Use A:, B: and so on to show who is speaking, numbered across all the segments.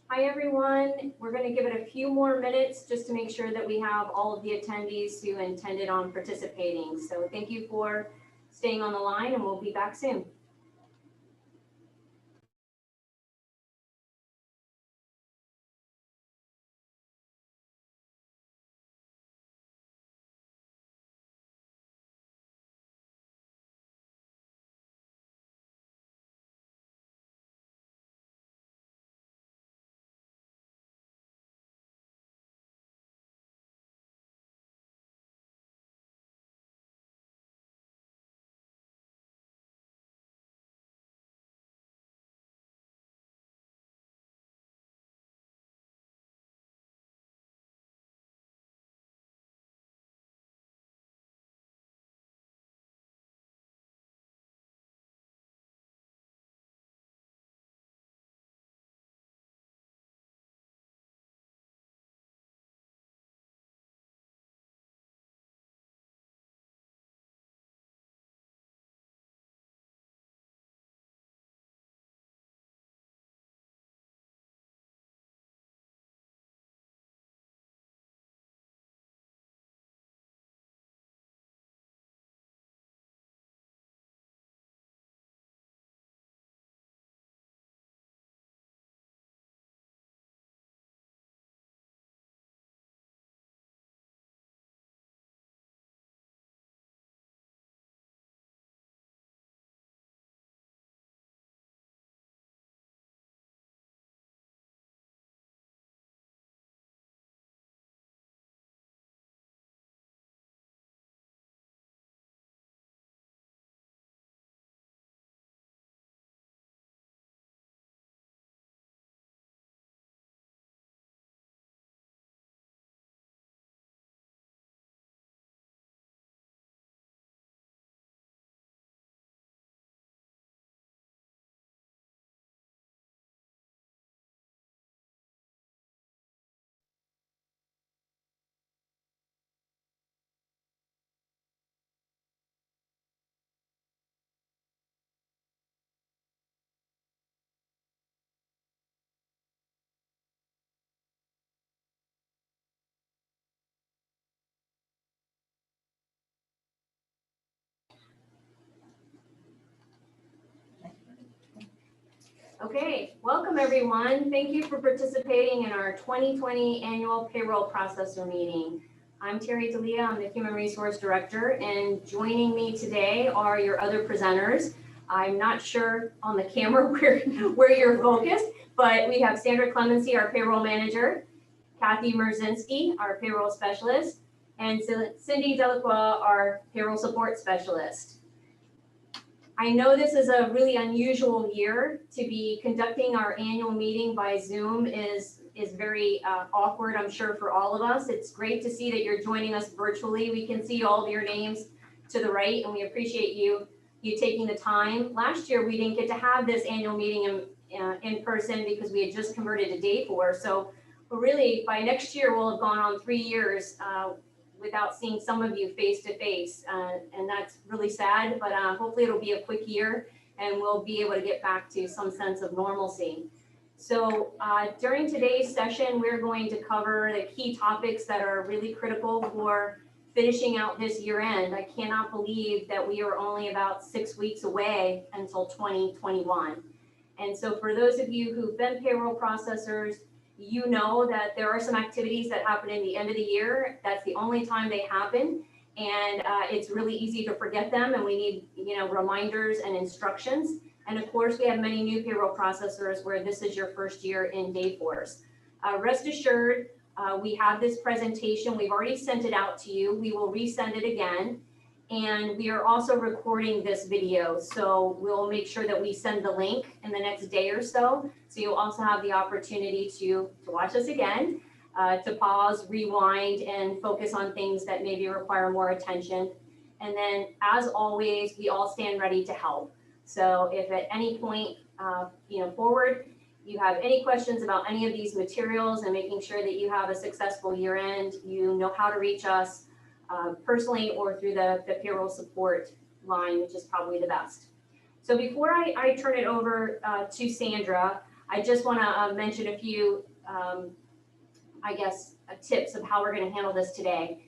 A: Hi, everyone. We're going to give it a few more minutes just to make sure that we have all of the attendees who intended on participating. So thank you for staying on the line, and we'll be back soon. Okay, welcome everyone. Thank you for participating in our 2020 annual payroll processor meeting. I'm Terry D'Elia, I'm the Human Resource Director, and joining me today are your other presenters. I'm not sure on the camera where you're focused, but we have Sandra Clemency, our payroll manager, Kathy Merzinski, our payroll specialist, and Cindy Delacroix, our payroll support specialist. I know this is a really unusual year. To be conducting our annual meeting by Zoom is very awkward, I'm sure, for all of us. It's great to see that you're joining us virtually. We can see all of your names to the right, and we appreciate you taking the time. Last year, we didn't get to have this annual meeting in person because we had just converted to Dayforce. So really, by next year, we'll have gone on 3 years without seeing some of you face to face. And that's really sad, but hopefully it'll be a quick year and we'll be able to get back to some sense of normalcy. So during today's session, we're going to cover the key topics that are really critical for finishing out this year end. I cannot believe that we are only about 6 weeks away until 2021. And so for those of you who've been payroll processors, you know that there are some activities that happen in the end of the year. That's the only time they happen. And it's really easy to forget them, and we need reminders and instructions. And of course, we have many new payroll processors where this is your first year in Dayforce. Rest assured, we have this presentation. We've already sent it out to you. We will resend it again. And we are also recording this video, so we'll make sure that we send the link in the next day or so. So you'll also have the opportunity to watch us again, to pause, rewind, and focus on things that maybe require more attention. And then, as always, we all stand ready to help. So if at any point, forward, you have any questions about any of these materials and making sure that you have a successful year end, you know how to reach us. Personally or through the payroll support line, which is probably the best. So before I turn it over to Sandra, I just want to mention a few, tips of how we're going to handle this today.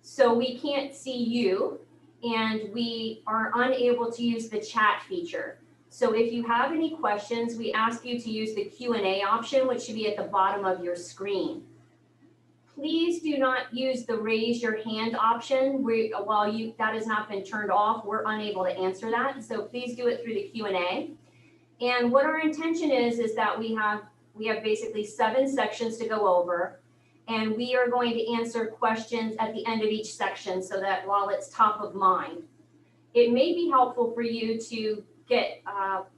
A: So we can't see you, and we are unable to use the chat feature. So if you have any questions, we ask you to use the Q&A option, which should be at the bottom of your screen. Please do not use the raise your hand option. That has not been turned off, we're unable to answer that. So please do it through the Q&A. And what our intention is that we have basically 7 sections to go over. And we are going to answer questions at the end of each section so that while it's top of mind, it may be helpful for you to get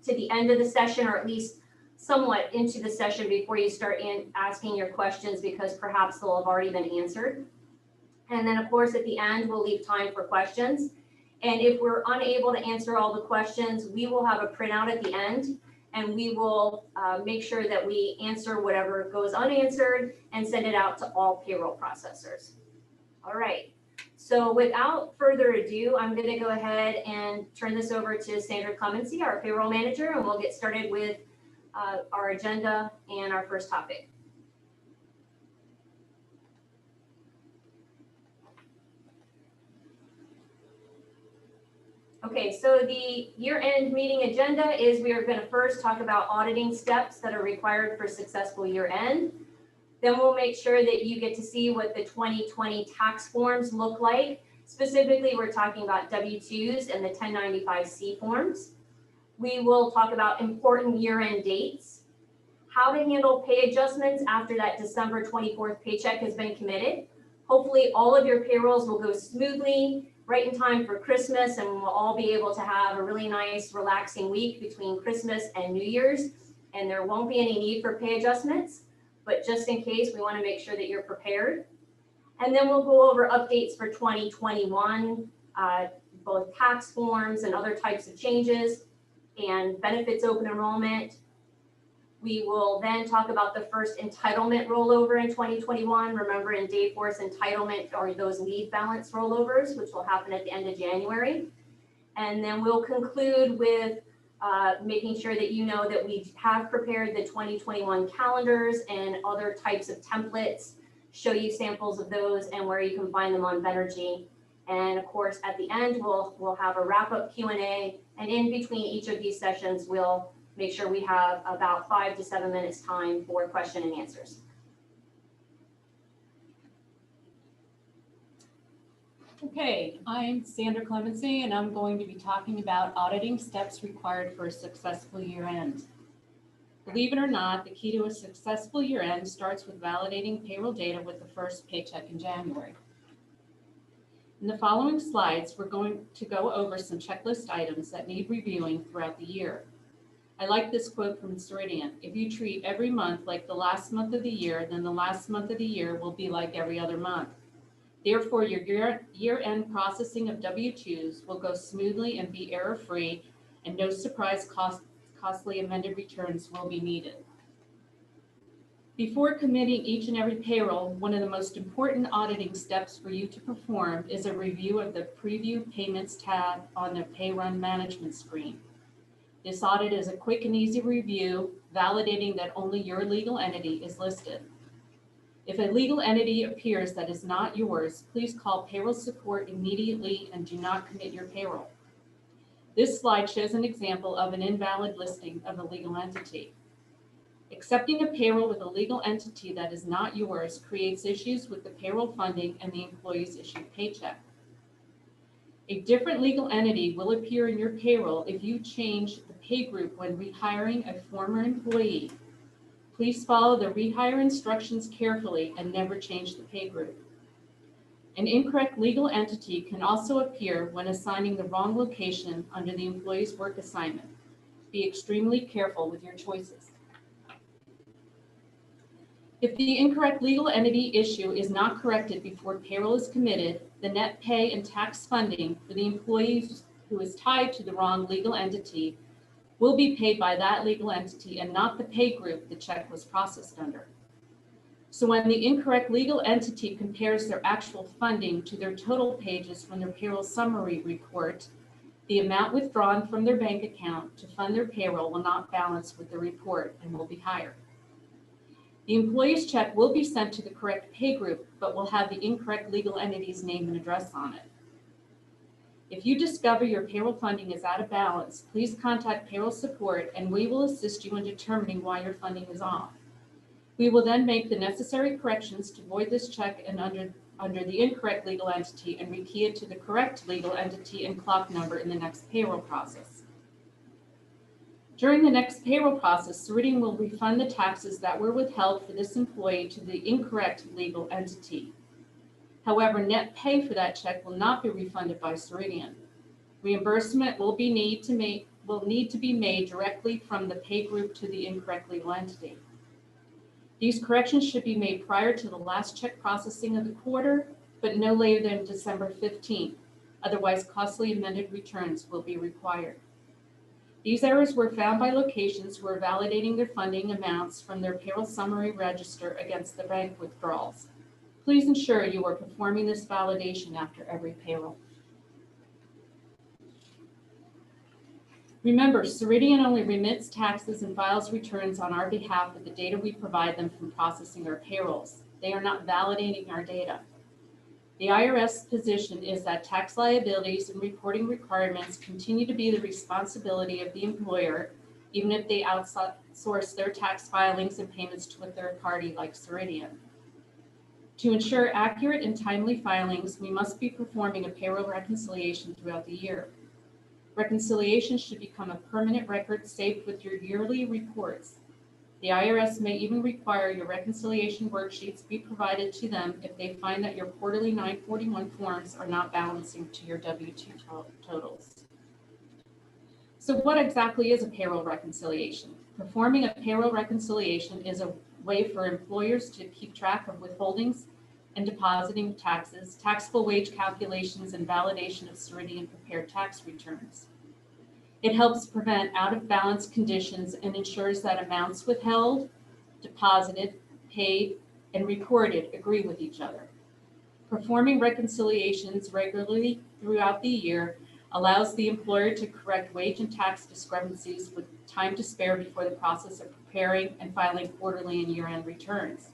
A: to the end of the session, or at least somewhat into the session before you start asking your questions, because perhaps they'll have already been answered. And then of course, at the end, we'll leave time for questions. And if we're unable to answer all the questions, we will have a printout at the end, and we will make sure that we answer whatever goes unanswered and send it out to all payroll processors. All right. So without further ado, I'm going to go ahead and turn this over to Sandra Clemency, our payroll manager, and we'll get started with our agenda and our first topic. Okay, so the year-end meeting agenda is we are going to first talk about auditing steps that are required for successful year-end. Then we'll make sure that you get to see what the 2020 tax forms look like. Specifically, we're talking about W-2s and the 1095-C forms. We will talk about important year-end dates, how to handle pay adjustments after that December 24th paycheck has been committed. Hopefully, all of your payrolls will go smoothly, right in time for Christmas, and we'll all be able to have a really nice, relaxing week between Christmas and New Year's, and there won't be any need for pay adjustments, but just in case, we want to make sure that you're prepared. And then we'll go over updates for 2021, both tax forms and other types of changes, and benefits open enrollment. We will then talk about the first entitlement rollover in 2021. Remember, in Dayforce, entitlement are those leave balance rollovers, which will happen at the end of January. And then we'll conclude with making sure that you know that we have prepared the 2021 calendars and other types of templates, show you samples of those and where you can find them on Benergy. And of course, at the end, we'll have a wrap-up Q&A, and in between each of these sessions, we'll make sure we have about 5 to 7 minutes time for question and answers.
B: Okay, I'm Sandra Clemency, and I'm going to be talking about auditing steps required for a successful year-end. Believe it or not, the key to a successful year-end starts with validating payroll data with the first paycheck in January. In the following slides, we're going to go over some checklist items that need reviewing throughout the year. I like this quote from Ceridian: if you treat every month like the last month of the year, then the last month of the year will be like every other month. Therefore, your year-end processing of W-2s will go smoothly and be error-free, and no surprise costly amended returns will be needed. Before committing each and every payroll, one of the most important auditing steps for you to perform is a review of the Preview Payments tab on the Pay Run Management screen. This audit is a quick and easy review, validating that only your legal entity is listed. If a legal entity appears that is not yours, please call payroll support immediately and do not commit your payroll. This slide shows an example of an invalid listing of a legal entity. Accepting a payroll with a legal entity that is not yours creates issues with the payroll funding and the employee's issued paycheck. A different legal entity will appear in your payroll if you change the pay group when rehiring a former employee. Please follow the rehire instructions carefully and never change the pay group. An incorrect legal entity can also appear when assigning the wrong location under the employee's work assignment. Be extremely careful with your choices. If the incorrect legal entity issue is not corrected before payroll is committed, the net pay and tax funding for the employee who is tied to the wrong legal entity will be paid by that legal entity and not the pay group the check was processed under. So when the incorrect legal entity compares their actual funding to their total pages from their payroll summary report, The amount withdrawn from their bank account to fund their payroll will not balance with the report and will be higher. The employee's check will be sent to the correct pay group, but will have the incorrect legal entity's name and address on it. If you discover your payroll funding is out of balance, please contact payroll support and we will assist you in determining why your funding is off. We will then make the necessary corrections to void this check and under the incorrect legal entity and rekey it to the correct legal entity and clock number in the next payroll process. During the next payroll process, Ceridian will refund the taxes that were withheld for this employee to the incorrect legal entity. However, net pay for that check will not be refunded by Ceridian. Reimbursement will need to be made directly from the pay group to the incorrect legal entity. These corrections should be made prior to the last check processing of the quarter, but no later than December 15th. Otherwise, costly amended returns will be required. These errors were found by locations who are validating their funding amounts from their payroll summary register against the bank withdrawals. Please ensure you are performing this validation after every payroll. Remember, Ceridian only remits taxes and files returns on our behalf with the data we provide them from processing our payrolls. They are not validating our data. The IRS position is that tax liabilities and reporting requirements continue to be the responsibility of the employer, even if they outsource their tax filings and payments to a third party like Ceridian. To ensure accurate and timely filings, we must be performing a payroll reconciliation throughout the year. Reconciliation should become a permanent record saved with your yearly reports. The IRS may even require your reconciliation worksheets be provided to them if they find that your quarterly 941 forms are not balancing to your W-2 totals. So what exactly is a payroll reconciliation? Performing a payroll reconciliation is a way for employers to keep track of withholdings and depositing taxes, taxable wage calculations, and validation of Ceridian prepared tax returns. It helps prevent out-of-balance conditions and ensures that amounts withheld, deposited, paid, and reported agree with each other. Performing reconciliations regularly throughout the year allows the employer to correct wage and tax discrepancies with time to spare before the process of preparing and filing quarterly and year-end returns.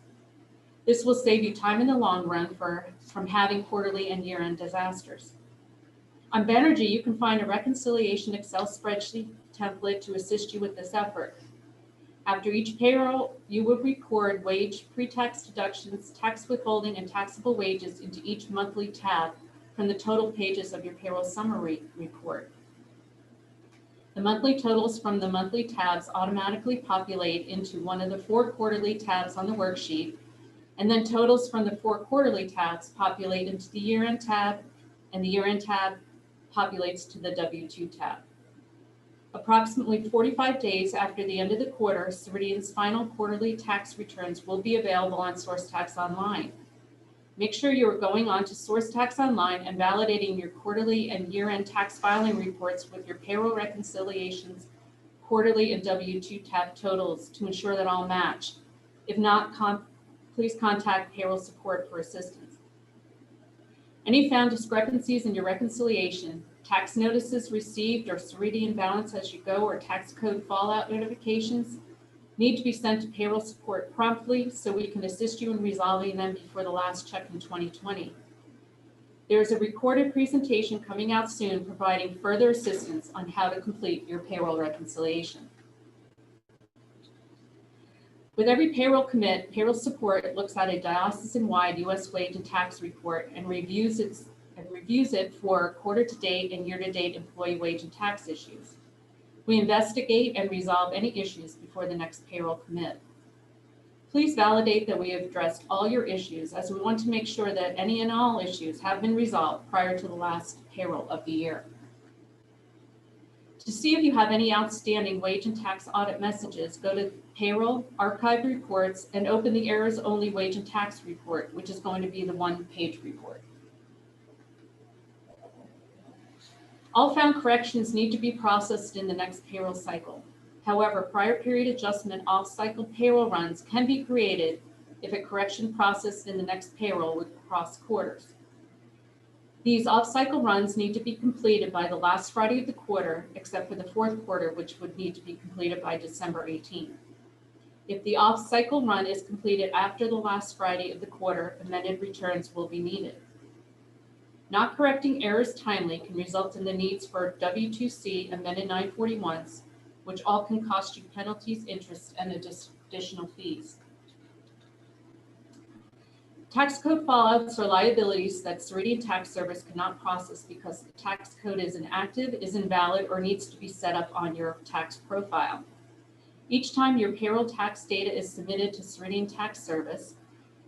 B: This will save you time in the long run from having quarterly and year-end disasters. On Benergy, you can find a reconciliation Excel spreadsheet template to assist you with this effort. After each payroll, you will record wage, pre-tax deductions, tax withholding, and taxable wages into each monthly tab from the total pages of your payroll summary report. The monthly totals from the monthly tabs automatically populate into one of the 4 quarterly tabs on the worksheet, and then totals from the 4 quarterly tabs populate into the year-end tab, and the year-end tab populates to the W-2 tab. Approximately 45 days after the end of the quarter, Ceridian's final quarterly tax returns will be available on SourceTax Online. Make sure you are going on to SourceTax Online and validating your quarterly and year-end tax filing reports with your payroll reconciliations, quarterly and W-2 tab totals to ensure that all match. If not, please contact payroll support for assistance. Any found discrepancies in your reconciliation, tax notices received or Ceridian balance as you go or tax code fallout notifications need to be sent to payroll support promptly so we can assist you in resolving them before the last check in 2020. There is a recorded presentation coming out soon providing further assistance on how to complete your payroll reconciliation. With every payroll commit, payroll support looks at a diocesan-wide U.S. wage and tax report and reviews it for quarter-to-date and year-to-date employee wage and tax issues. We investigate and resolve any issues before the next payroll commit. Please validate that we have addressed all your issues, as we want to make sure that any and all issues have been resolved prior to the last payroll of the year. To see if you have any outstanding wage and tax audit messages, go to Payroll, Archive Reports, and open the Errors Only Wage and Tax Report, which is going to be the one-page report. All found corrections need to be processed in the next payroll cycle. However, prior period adjustment off-cycle payroll runs can be created if a correction processed in the next payroll would cross quarters. These off-cycle runs need to be completed by the last Friday of the quarter, except for the fourth quarter, which would need to be completed by December 18th. If the off-cycle run is completed after the last Friday of the quarter, amended returns will be needed. Not correcting errors timely can result in the needs for W2C amended 941s, which all can cost you penalties, interest, and additional fees. Tax code fallouts are liabilities that Ceridian Tax Service cannot process because the tax code is inactive, is invalid, or needs to be set up on your tax profile. Each time your payroll tax data is submitted to Ceridian Tax Service,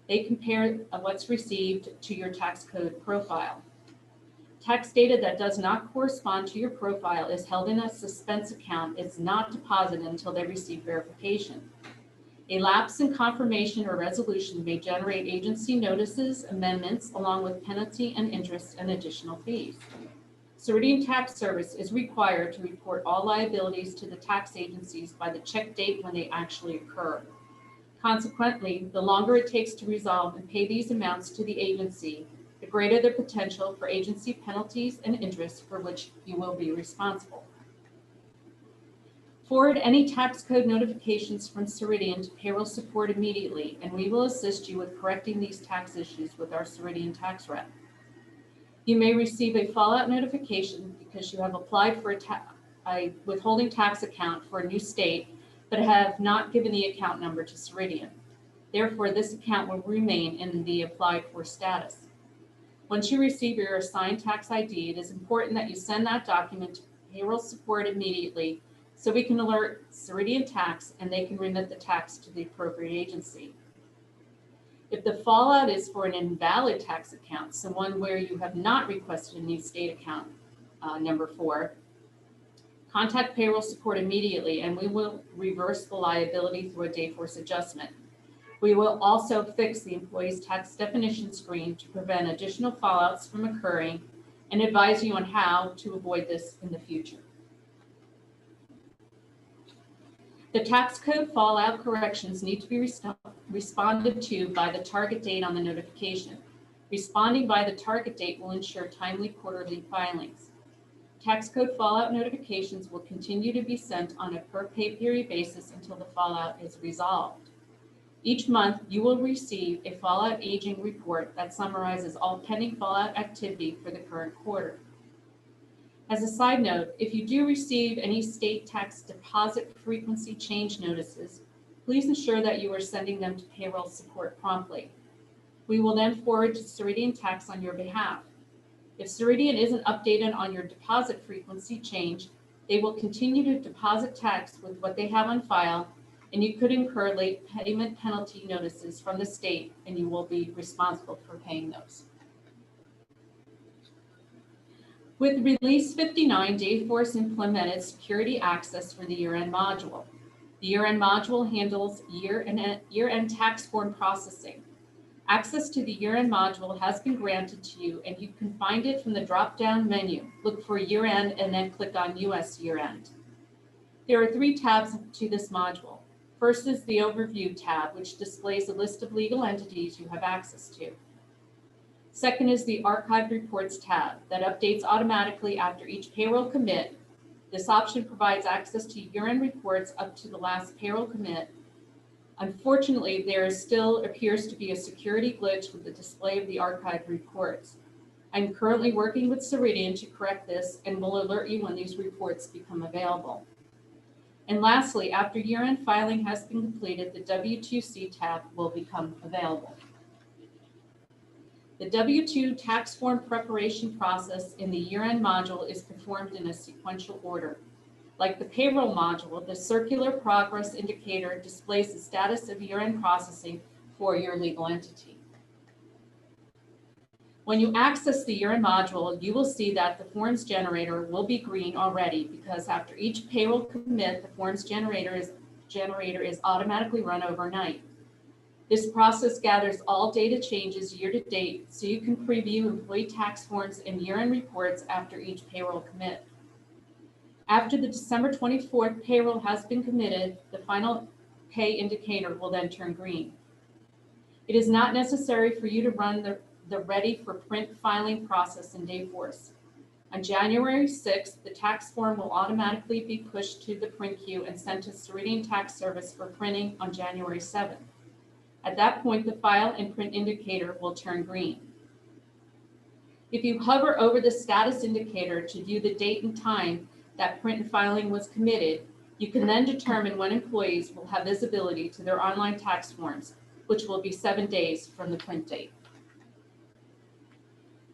B: they compare what's received to your tax code profile. Tax data that does not correspond to your profile is held in a suspense account. It's not deposited until they receive verification. A lapse in confirmation or resolution may generate agency notices, amendments, along with penalty and interest and additional fees. Ceridian Tax Service is required to report all liabilities to the tax agencies by the check date when they actually occur. Consequently, the longer it takes to resolve and pay these amounts to the agency, the greater the potential for agency penalties and interest for which you will be responsible. Forward any tax code notifications from Ceridian to payroll support immediately, and we will assist you with correcting these tax issues with our Ceridian tax rep. You may receive a fallout notification because you have applied for a withholding tax account for a new state, but have not given the account number to Ceridian. Therefore, this account will remain in the applied for status. Once you receive your assigned tax ID, it is important that you send that document to payroll support immediately so we can alert Ceridian Tax and they can remit the tax to the appropriate agency. If the fallout is for an invalid tax account, so one where you have not requested a new state account number for, contact payroll support immediately and we will reverse the liability through a day-force adjustment. We will also fix the employee's tax definition screen to prevent additional fallouts from occurring and advise you on how to avoid this in the future. The tax code fallout corrections need to be responded to by the target date on the notification. Responding by the target date will ensure timely quarterly filings. Tax code fallout notifications will continue to be sent on a per pay period basis until the fallout is resolved. Each month, you will receive a fallout aging report that summarizes all pending fallout activity for the current quarter. As a side note, if you do receive any state tax deposit frequency change notices, please ensure that you are sending them to payroll support promptly. We will then forward to Ceridian Tax on your behalf. If Ceridian isn't updated on your deposit frequency change, they will continue to deposit tax with what they have on file, and you could incur late payment penalty notices from the state, and you will be responsible for paying those. With Release 59, Dayforce implemented security access for the year-end module. The year-end module handles year-end tax form processing. Access to the year-end module has been granted to you, and you can find it from the drop-down menu. Look for year-end and then click on US year-end. There are 3 tabs to this module. First is the Overview tab, which displays a list of legal entities you have access to. Second is the Archive Reports tab that updates automatically after each payroll commit. This option provides access to year-end reports up to the last payroll commit. Unfortunately, there still appears to be a security glitch with the display of the archive reports. I'm currently working with Ceridian to correct this and will alert you when these reports become available. And lastly, after year-end filing has been completed, the W2C tab will become available. The W-2 tax form preparation process in the year-end module is performed in a sequential order. Like the payroll module, the circular progress indicator displays the status of year-end processing for your legal entity. When you access the year-end module, you will see that the forms generator will be green already because after each payroll commit, the forms generator is automatically run overnight. This process gathers all data changes year to date so you can preview employee tax forms and year-end reports after each payroll commit. After the December 24th payroll has been committed, the final pay indicator will then turn green. It is not necessary for you to run the ready for print filing process in Dayforce. On January 6th, the tax form will automatically be pushed to the print queue and sent to Ceridian Tax Service for printing on January 7th. At that point, the file and print indicator will turn green. If you hover over the status indicator to view the date and time that print and filing was committed, you can then determine when employees will have visibility to their online tax forms, which will be 7 days from the print date.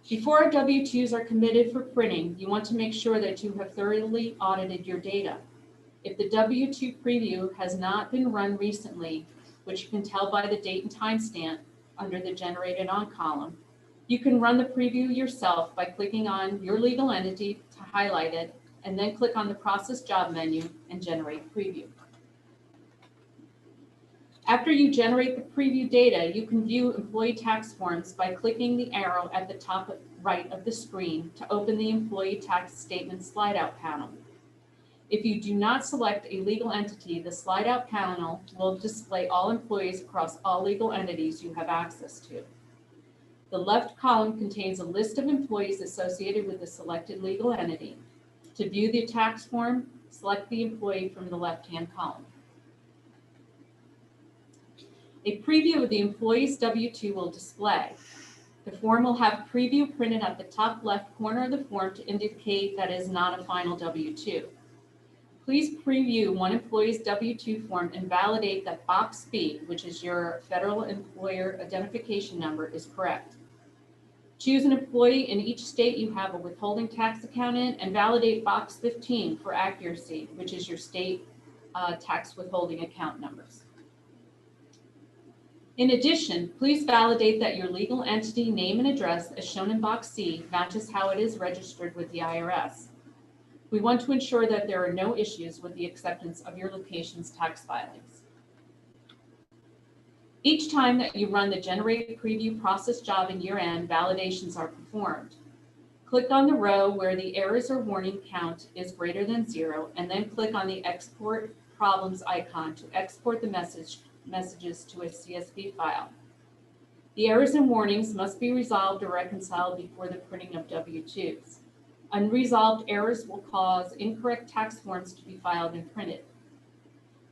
B: Before W-2s are committed for printing, you want to make sure that you have thoroughly audited your data. If the W-2 preview has not been run recently, which you can tell by the date and timestamp under the Generated On column, you can run the preview yourself by clicking on your legal entity to highlight it, and then click on the Process Job menu and Generate Preview. After you generate the preview data, you can view employee tax forms by clicking the arrow at the top right of the screen to open the Employee Tax Statement slide-out panel. If you do not select a legal entity, the slide-out panel will display all employees across all legal entities you have access to. The left column contains a list of employees associated with the selected legal entity. To view the tax form, select the employee from the left-hand column. A preview of the employee's W-2 will display. The form will have preview printed at the top left corner of the form to indicate that it is not a final W-2. Please preview one employee's W-2 form and validate that box B, which is your federal employer identification number, is correct. Choose an employee in each state you have a withholding tax account in and validate box 15 for accuracy, which is your state tax withholding account numbers. In addition, please validate that your legal entity name and address, as shown in box C, matches how it is registered with the IRS. We want to ensure that there are no issues with the acceptance of your location's tax filings. Each time that you run the Generate Preview process job in year-end, validations are performed. Click on the row where the errors or warning count is greater than 0, and then click on the Export Problems icon to export the messages to a CSV file. The errors and warnings must be resolved or reconciled before the printing of W-2s. Unresolved errors will cause incorrect tax forms to be filed and printed.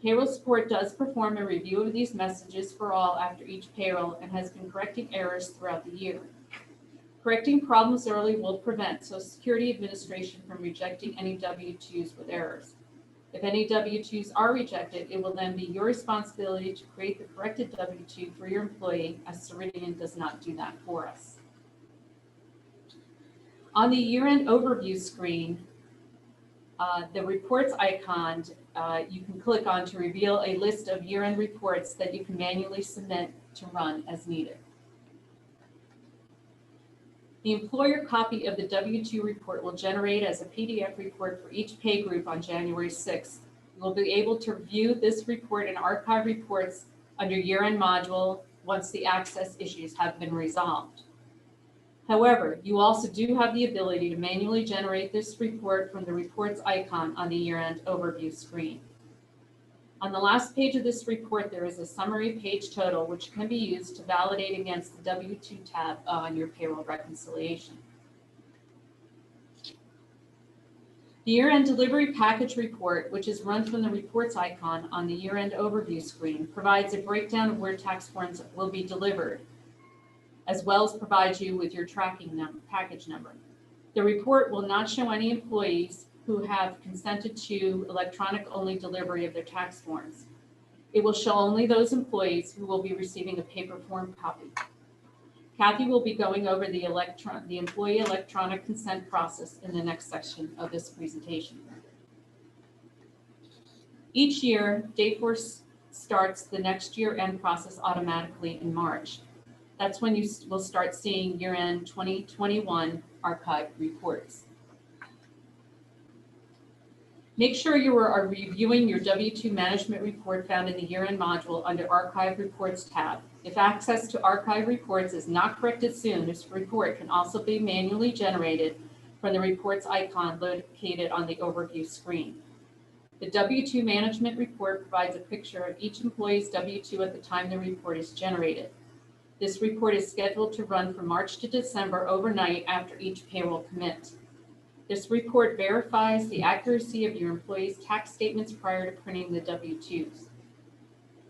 B: Payroll support does perform a review of these messages for all after each payroll and has been correcting errors throughout the year. Correcting problems early will prevent Social Security Administration from rejecting any W-2s with errors. If any W-2s are rejected, it will then be your responsibility to create the corrected W-2 for your employee, as Ceridian does not do that for us. On the year-end overview screen, the reports icon you can click on to reveal a list of year-end reports that you can manually submit to run as needed. The employer copy of the W-2 report will generate as a PDF report for each pay group on January 6th. You will be able to view this report and archive reports under year-end module once the access issues have been resolved. However, you also do have the ability to manually generate this report from the reports icon on the year-end overview screen. On the last page of this report, there is a summary page total, which can be used to validate against the W-2 tab on your payroll reconciliation. The year-end delivery package report, which is run from the reports icon on the year-end overview screen, provides a breakdown of where tax forms will be delivered, as well as provides you with your tracking package number. The report will not show any employees who have consented to electronic-only delivery of their tax forms. It will show only those employees who will be receiving a paper form copy. Kathy will be going over the employee electronic consent process in the next section of this presentation. Each year, Dayforce starts the next year-end process automatically in March. That's when you will start seeing year-end 2021 archived reports. Make sure you are reviewing your W-2 management report found in the year-end module under Archive Reports tab. If access to archive reports is not corrected soon, this report can also be manually generated from the reports icon located on the overview screen. The W-2 management report provides a picture of each employee's W-2 at the time the report is generated. This report is scheduled to run from March to December overnight after each payroll commit. This report verifies the accuracy of your employees' tax statements prior to printing the W-2s.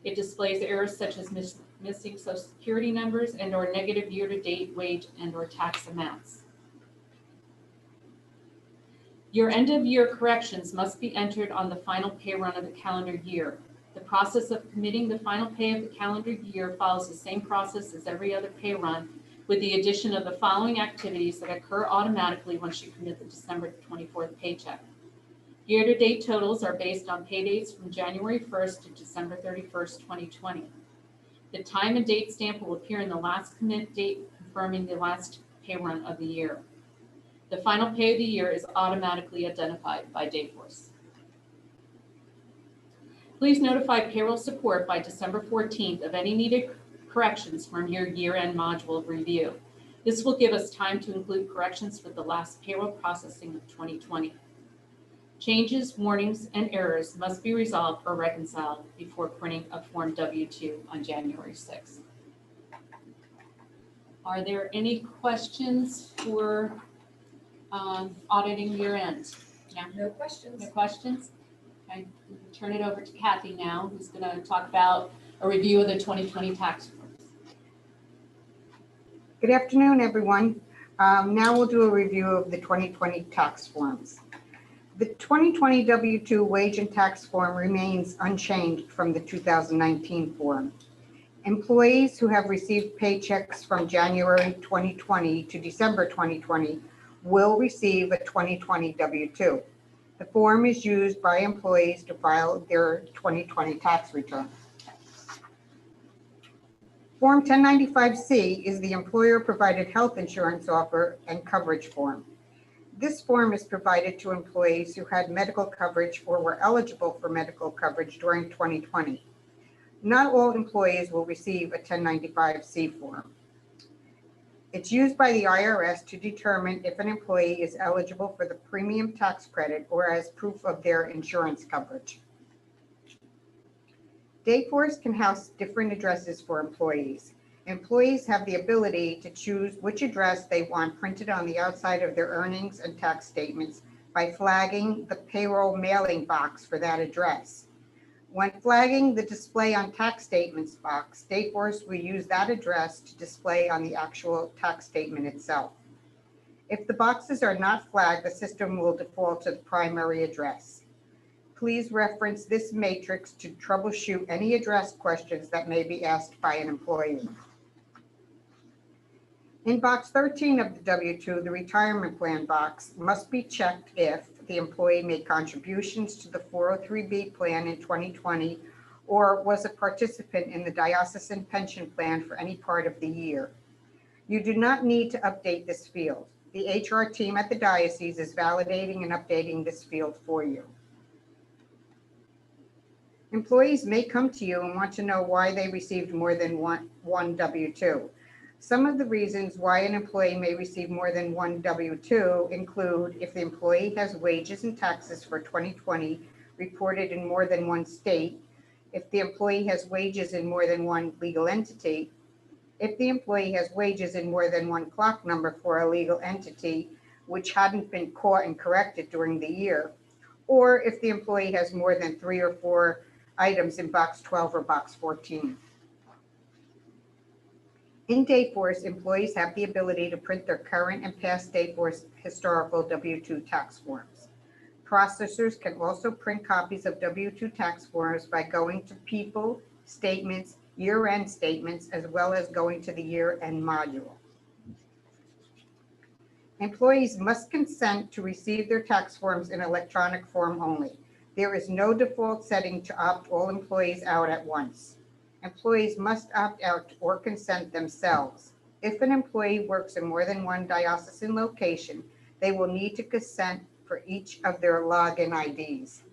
B: It displays errors such as missing Social Security numbers and/or negative year-to-date wage and/or tax amounts. Your end-of-year corrections must be entered on the final pay run of the calendar year. The process of committing the final pay of the calendar year follows the same process as every other pay run, with the addition of the following activities that occur automatically once you commit the December 24th paycheck. Year-to-date totals are based on pay dates from January 1st to December 31st, 2020. The time and date stamp will appear in the last commit date, confirming the last pay run of the year. The final pay of the year is automatically identified by Dayforce. Please notify payroll support by December 14th of any needed corrections from your year-end module of review. This will give us time to include corrections for the last payroll processing of 2020. Changes, warnings, and errors must be resolved or reconciled before printing a Form W-2 on January 6th. Are there any questions for auditing year-end? Yeah.
C: No questions.
B: No questions? Okay, turn it over to Kathy now, who's going to talk about a review of the 2020 tax forms.
D: Good afternoon, everyone. Now we'll do a review of the 2020 tax forms. The 2020 W-2 wage and tax form remains unchanged from the 2019 form. Employees who have received paychecks from January 2020 to December 2020 will receive a 2020 W-2. The form is used by employees to file their 2020 tax return. Form 1095-C is the employer-provided health insurance offer and coverage form. This form is provided to employees who had medical coverage or were eligible for medical coverage during 2020. Not all employees will receive a 1095-C form. It's used by the IRS to determine if an employee is eligible for the premium tax credit or as proof of their insurance coverage. Dayforce can house different addresses for employees. Employees have the ability to choose which address they want printed on the outside of their earnings and tax statements by flagging the payroll mailing box for that address. When flagging the display on tax statements box, Dayforce will use that address to display on the actual tax statement itself. If the boxes are not flagged, the system will default to the primary address. Please reference this matrix to troubleshoot any address questions that may be asked by an employee. In box 13 of the W-2, the retirement plan box must be checked if the employee made contributions to the 403B plan in 2020 or was a participant in the diocesan pension plan for any part of the year. You do not need to update this field. The HR team at the diocese is validating and updating this field for you. Employees may come to you and want to know why they received more than one W-2. Some of the reasons why an employee may receive more than one W-2 include if the employee has wages and taxes for 2020 reported in more than one state, if the employee has wages in more than one legal entity, if the employee has wages in more than one clock number for a legal entity which hadn't been caught and corrected during the year, or if the employee has more than 3 or 4 items in box 12 or box 14. In Dayforce, employees have the ability to print their current and past Dayforce historical W-2 tax forms. Processors can also print copies of W-2 tax forms by going to People, Statements, Year-End Statements, as well as going to the Year-End module. Employees must consent to receive their tax forms in electronic form only. There is no default setting to opt all employees out at once. Employees must opt out or consent themselves. If an employee works in more than one diocesan location, they will need to consent for each of their login IDs.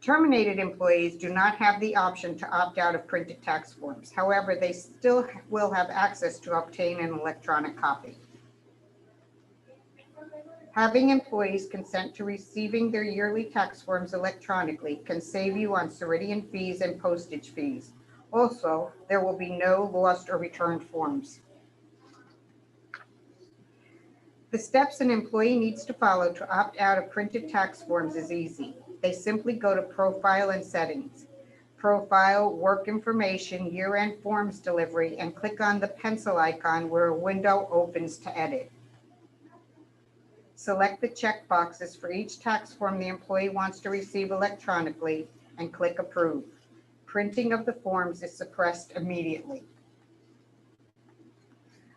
D: Terminated employees do not have the option to opt out of printed tax forms. However, they still will have access to obtain an electronic copy. Having employees consent to receiving their yearly tax forms electronically can save you on Ceridian fees and postage fees. Also, there will be no lost or returned forms. The steps an employee needs to follow to opt out of printed tax forms is easy. They simply go to Profile and Settings, Profile, Work Information, Year-End Forms Delivery, and click on the pencil icon where a window opens to edit. Select the check boxes for each tax form the employee wants to receive electronically and click Approve. Printing of the forms is suppressed immediately.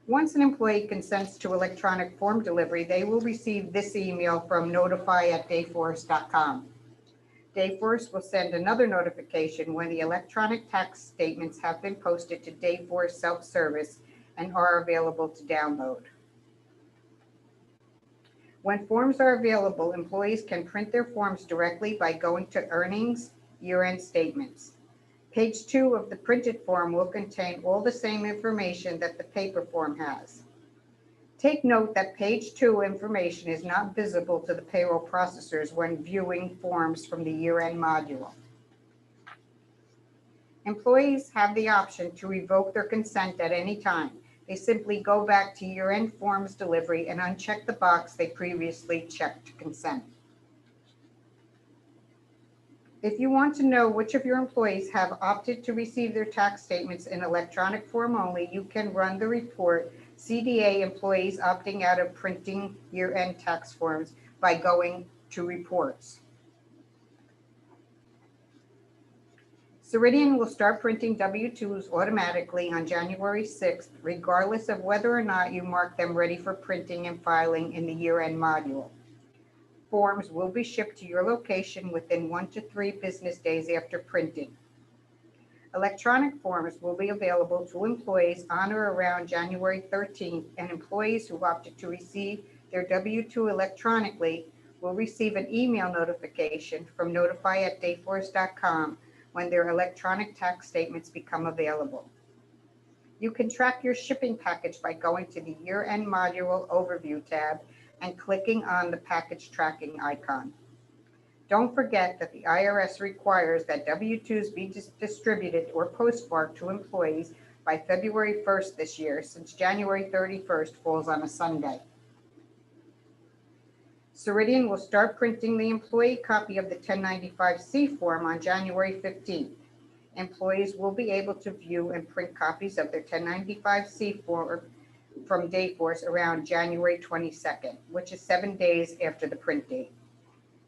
D: Once an employee consents to electronic form delivery, they will receive this email from notify@dayforce.com. Dayforce will send another notification when the electronic tax statements have been posted to Dayforce self-service and are available to download. When forms are available, employees can print their forms directly by going to Earnings, Year-End Statements. Page 2 of the printed form will contain all the same information that the paper form has. Take note that page 2 information is not visible to the payroll processors when viewing forms from the year-end module. Employees have the option to revoke their consent at any time. They simply go back to year-end forms delivery and uncheck the box they previously checked to consent. If you want to know which of your employees have opted to receive their tax statements in electronic form only, you can run the report CDA Employees Opting Out of Printing Year-End Tax Forms by going to Reports. Ceridian will start printing W-2s automatically on January 6th, regardless of whether or not you mark them ready for printing and filing in the year-end module. Forms will be shipped to your location within 1 to 3 business days after printing. Electronic forms will be available to employees on or around January 13th, and employees who opted to receive their W-2 electronically will receive an email notification from notify@dayforce.com when their electronic tax statements become available. You can track your shipping package by going to the Year-End Module Overview tab and clicking on the package tracking icon. Don't forget that the IRS requires that W-2s be distributed or postmarked to employees by February 1st this year, since January 31st falls on a Sunday. Ceridian will start printing the employee copy of the 1095-C form on January 15th. Employees will be able to view and print copies of their 1095-C form from Dayforce around January 22nd, which is 7 days after the print date.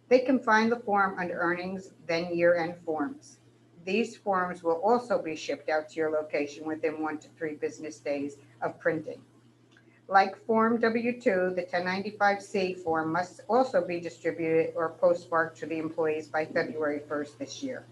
D: They can find the form under Earnings, then Year-End Forms. These forms will also be shipped out to your location within 1 to 3 business days of printing. Like Form W-2, the 1095-C form must also be distributed or postmarked to the employees by February 1st this year.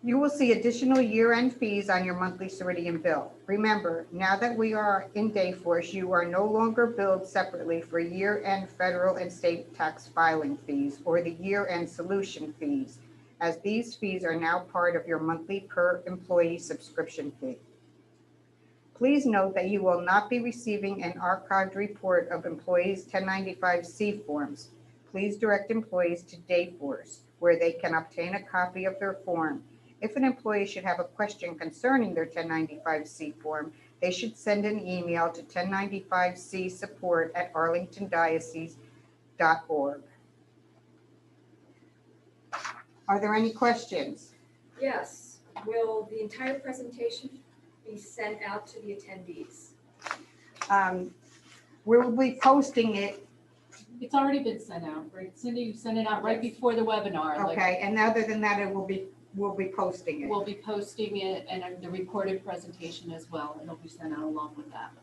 D: You will see additional year-end fees on your monthly Ceridian bill. Remember, now that we are in Dayforce, you are no longer billed separately for year-end federal and state tax filing fees or the year-end solution fees, as these fees are now part of your monthly per employee subscription fee. Please note that you will not be receiving an archived report of employees' 1095-C forms. Please direct employees to Dayforce, where they can obtain a copy of their form. If an employee should have a question concerning their 1095-C form, they should send an email to 1095csupport@arlingtondiocese.org. Are there any questions?
C: Yes. Will the entire presentation be sent out to the attendees?
D: We will be posting it,
B: It's already been sent out, right? Cindy, you sent it out right before the webinar.
D: okay, and other than that, we'll be posting it.
B: We'll be posting it and the recorded presentation as well. It'll be sent out along with that.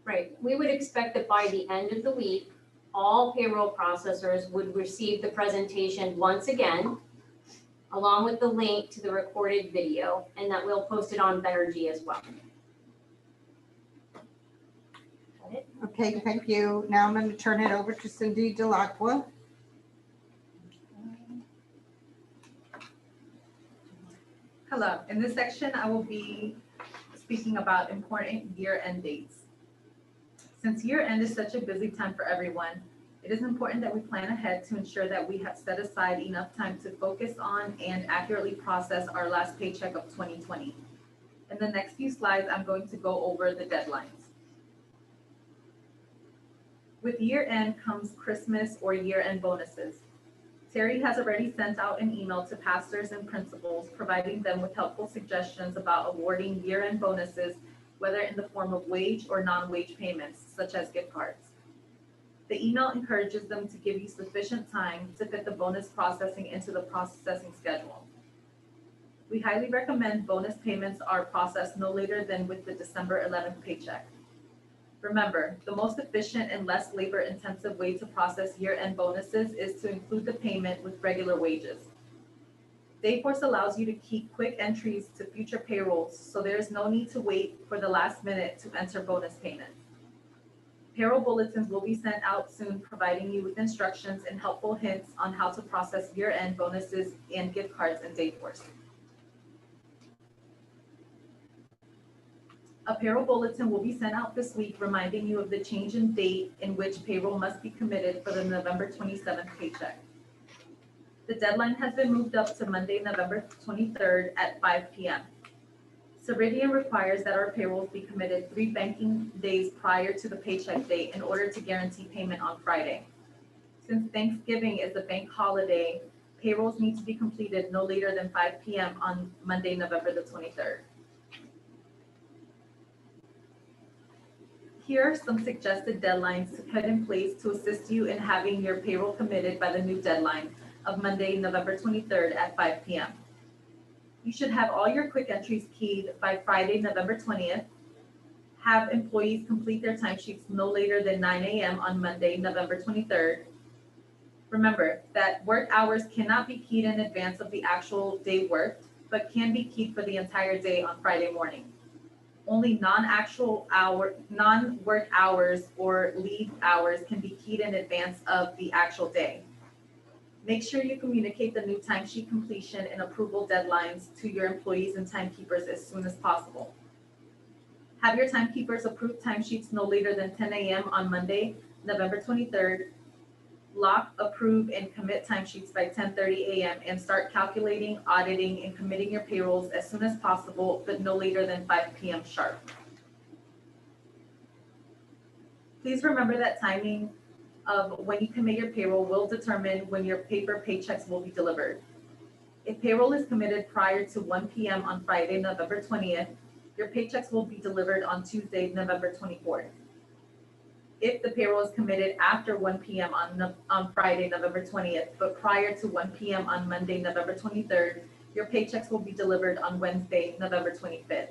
A: Right, we would expect that by the end of the week, all payroll processors would receive the presentation once again, along with the link to the recorded video, and that we'll post it on Benergy as well. Got it?
D: Okay, thank you. Now I'm going to turn it over to Cindy Delacqua.
E: Hello, in this section, I will be speaking about important year-end dates. Since year-end is such a busy time for everyone, It is important that we plan ahead to ensure that we have set aside enough time to focus on and accurately process our last paycheck of 2020. In the next few slides, I'm going to go over the deadlines. With year end comes Christmas or year end bonuses. Terry has already sent out an email to pastors and principals, providing them with helpful suggestions about awarding year end bonuses, whether in the form of wage or non-wage payments, such as gift cards. The email encourages them to give you sufficient time to fit the bonus processing into the processing schedule. We highly recommend bonus payments are processed no later than with the December 11th paycheck. Remember, the most efficient and less labor-intensive way to process year-end bonuses is to include the payment with regular wages. Dayforce allows you to keep quick entries to future payrolls, so there is no need to wait for the last minute to enter bonus payments. Payroll bulletins will be sent out soon, providing you with instructions and helpful hints on how to process year-end bonuses and gift cards in Dayforce. A payroll bulletin will be sent out this week, reminding you of the change in date in which payroll must be committed for the November 27th paycheck. The deadline has been moved up to Monday, November 23rd at 5 p.m. Ceridian requires that our payrolls be committed 3 banking days prior to the paycheck date in order to guarantee payment on Friday. Since Thanksgiving is a bank holiday, payrolls need to be completed no later than 5 p.m. on Monday, November the 23rd. Here are some suggested deadlines to put in place to assist you in having your payroll committed by the new deadline of Monday, November 23rd at 5 p.m. You should have all your quick entries keyed by Friday, November 20th. Have employees complete their timesheets no later than 9 a.m. on Monday, November 23rd. Remember that work hours cannot be keyed in advance of the actual day worked, but can be keyed for the entire day on Friday morning. Only non-work hours or leave hours can be keyed in advance of the actual day. Make sure you communicate the new timesheet completion and approval deadlines to your employees and timekeepers as soon as possible. Have your timekeepers approve timesheets no later than 10 a.m. on Monday, November 23rd. Lock, approve, and commit timesheets by 10:30 a.m. and start calculating, auditing, and committing your payrolls as soon as possible, but no later than 5 p.m. sharp. Please remember that timing of when you commit your payroll will determine when your paper paychecks will be delivered. If payroll is committed prior to 1 p.m. on Friday, November 20th, your paychecks will be delivered on Tuesday, November 24th. If the payroll is committed after 1 p.m. on Friday, November 20th, but prior to 1 p.m. on Monday, November 23rd, your paychecks will be delivered on Wednesday, November 25th.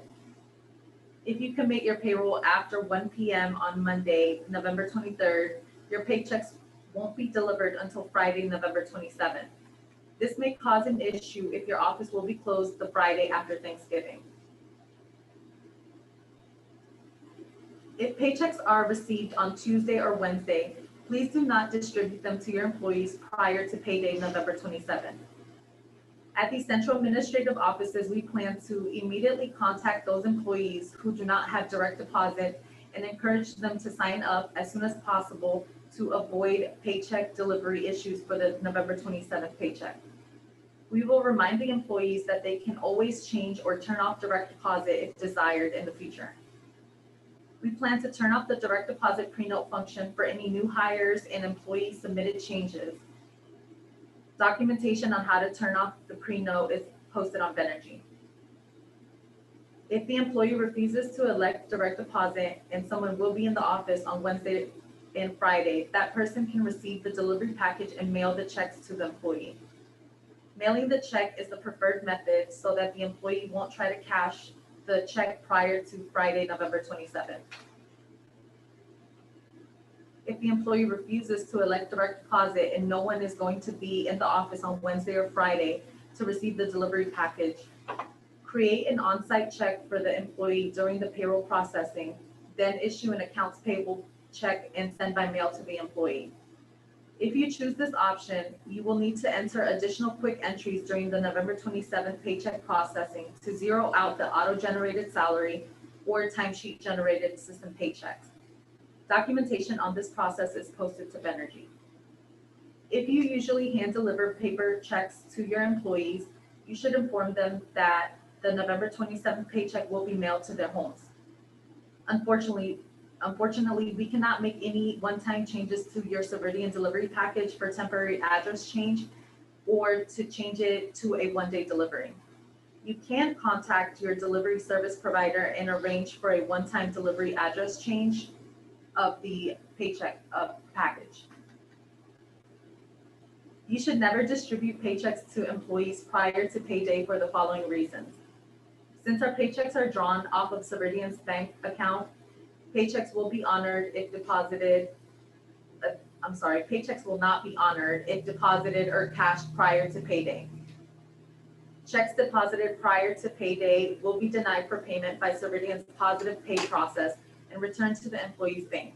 E: If you commit your payroll after 1 p.m. on Monday, November 23rd, your paychecks won't be delivered until Friday, November 27th. This may cause an issue if your office will be closed the Friday after Thanksgiving. If paychecks are received on Tuesday or Wednesday, please do not distribute them to your employees prior to payday November 27th. At the central administrative offices, we plan to immediately contact those employees who do not have direct deposit and encourage them to sign up as soon as possible to avoid paycheck delivery issues for the November 27th paycheck. We will remind the employees that they can always change or turn off direct deposit if desired in the future. We plan to turn off the direct deposit pre-note function for any new hires and employee submitted changes. Documentation on how to turn off the pre-note is posted on Benergy. If the employee refuses to elect direct deposit and someone will be in the office on Wednesday and Friday, that person can receive the delivery package and mail the checks to the employee. Mailing the check is the preferred method so that the employee won't try to cash the check prior to Friday, November 27th. If the employee refuses to elect direct deposit and no one is going to be in the office on Wednesday or Friday to receive the delivery package, create an on-site check for the employee during the payroll processing, then issue an accounts payable check and send by mail to the employee. If you choose this option, you will need to enter additional quick entries during the November 27th paycheck processing to zero out the auto-generated salary or timesheet-generated system paychecks. Documentation on this process is posted to Benergy. If you usually hand deliver paper checks to your employees, you should inform them that the November 27th paycheck will be mailed to their homes. Unfortunately, we cannot make any one-time changes to your Ceridian delivery package for temporary address change or to change it to a one-day delivery. You can contact your delivery service provider and arrange for a one-time delivery address change of the paycheck package. You should never distribute paychecks to employees prior to payday for the following reasons. Since our paychecks are drawn off of Ceridian's bank account, paychecks will be honored if deposited. Paychecks will not be honored if deposited or cashed prior to payday. Checks deposited prior to payday will be denied for payment by Ceridian's positive pay process and returned to the employee's bank.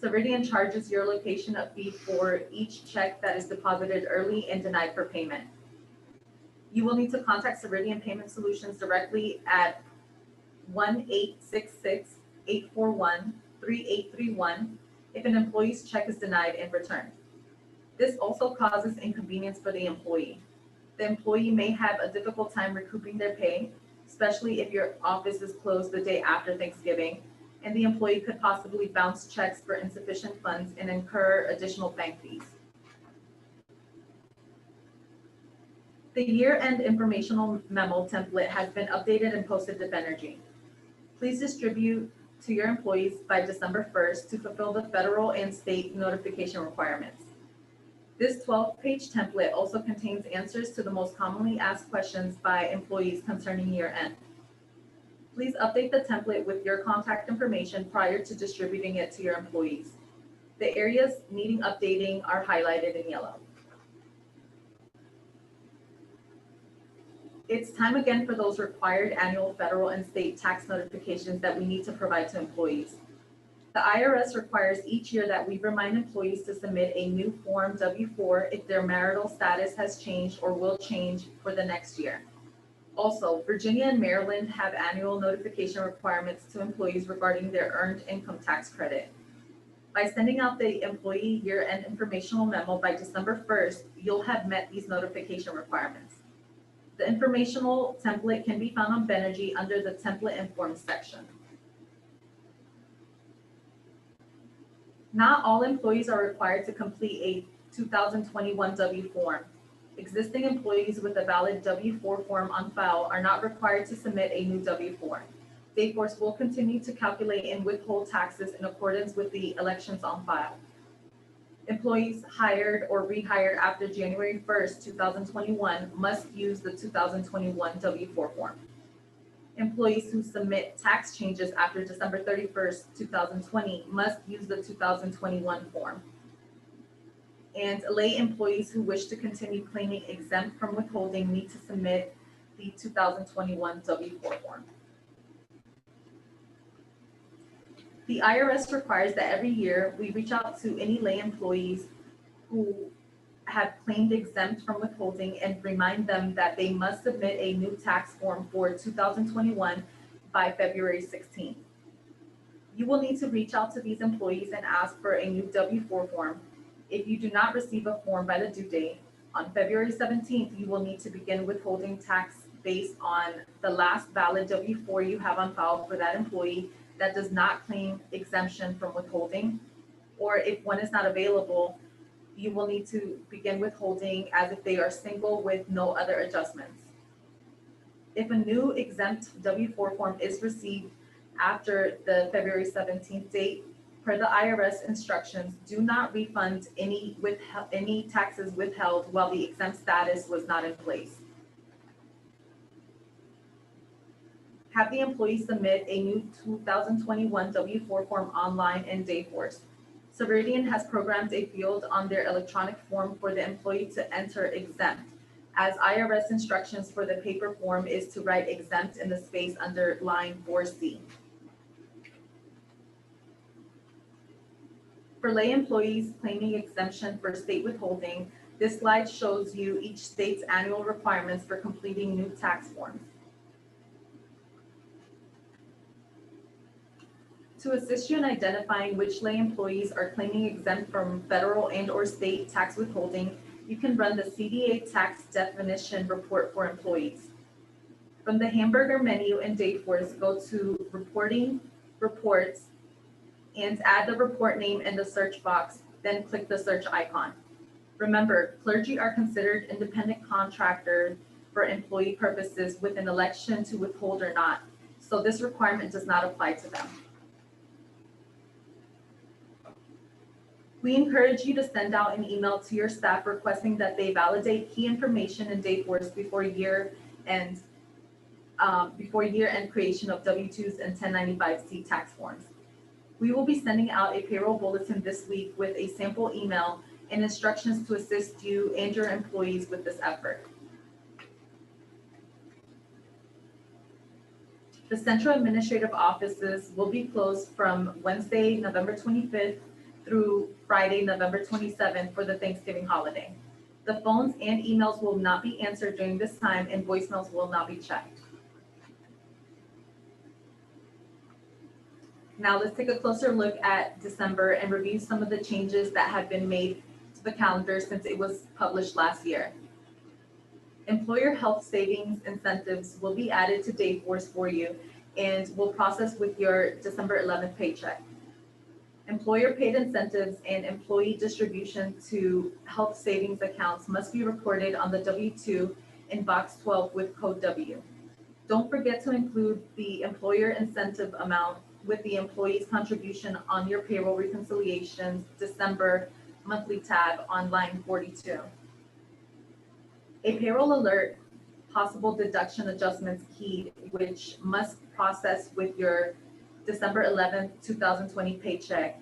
E: Ceridian charges your location a fee for each check that is deposited early and denied for payment. You will need to contact Ceridian Payment Solutions directly at 1-866-841-3831 if an employee's check is denied and returned. This also causes inconvenience for the employee. The employee may have a difficult time recouping their pay, especially if your office is closed the day after Thanksgiving, and the employee could possibly bounce checks for insufficient funds and incur additional bank fees. The year-end informational memo template has been updated and posted to Benergy. Please distribute to your employees by December 1st to fulfill the federal and state notification requirements. This 12-page template also contains answers to the most commonly asked questions by employees concerning year-end. Please update the template with your contact information prior to distributing it to your employees. The areas needing updating are highlighted in yellow. It's time again for those required annual federal and state tax notifications that we need to provide to employees. The IRS requires each year that we remind employees to submit a new Form W-4 if their marital status has changed or will change for the next year. Also, Virginia and Maryland have annual notification requirements to employees regarding their earned income tax credit. By sending out the employee year-end informational memo by December 1st, you'll have met these notification requirements. The informational template can be found on Benergy under the Template and Forms section. Not all employees are required to complete a 2021 W form. Existing employees with a valid W-4 form on file are not required to submit a new W-4. Dayforce will continue to calculate and withhold taxes in accordance with the elections on file. Employees hired or rehired after January 1st, 2021 must use the 2021 W-4 form. Employees who submit tax changes after December 31st, 2020 must use the 2021 form. And lay employees who wish to continue claiming exempt from withholding need to submit the 2021 W-4 form. The IRS requires that every year we reach out to any lay employees who have claimed exempt from withholding and remind them that they must submit a new tax form for 2021 by February 16th. You will need to reach out to these employees and ask for a new W-4 form. If you do not receive a form by the due date, on February 17th, you will need to begin withholding tax based on the last valid W-4 you have on file for that employee that does not claim exemption from withholding, or if one is not available, you will need to begin withholding as if they are single with no other adjustments. If a new exempt W-4 form is received after the February 17th date, per the IRS instructions, do not refund any taxes withheld while the exempt status was not in place. Have the employee submit a new 2021 W-4 form online in Dayforce. Ceridian has programmed a field on their electronic form for the employee to enter exempt, as IRS instructions for the paper form is to write exempt in the space under line 4C. For lay employees claiming exemption for state withholding, this slide shows you each state's annual requirements for completing new tax forms. To assist you in identifying which lay employees are claiming exempt from federal and/or state tax withholding, you can run the CDA tax definition report for employees. From the hamburger menu in Dayforce, go to Reporting, Reports, and add the report name in the search box, then click the search icon. Remember, clergy are considered independent contractors for employee purposes with an election to withhold or not, so this requirement does not apply to them. We encourage you to send out an email to your staff requesting that they validate key information in Dayforce before year-end creation of W-2s and 1095-C tax forms. We will be sending out a payroll bulletin this week with a sample email and instructions to assist you and your employees with this effort. The central administrative offices will be closed from Wednesday, November 25th through Friday, November 27th for the Thanksgiving holiday. The phones and emails will not be answered during this time and voicemails will not be checked. Now let's take a closer look at December and review some of the changes that have been made to the calendar since it was published last year. Employer health savings incentives will be added to Dayforce for you and will process with your December 11th paycheck. Employer paid incentives and employee distribution to health savings accounts must be recorded on the W-2 in box 12 with code W. Don't forget to include the employer incentive amount with the employee's contribution on your payroll reconciliations December monthly tab on line 42. A payroll alert, possible deduction adjustments keyed, which must process with your December 11th, 2020 paycheck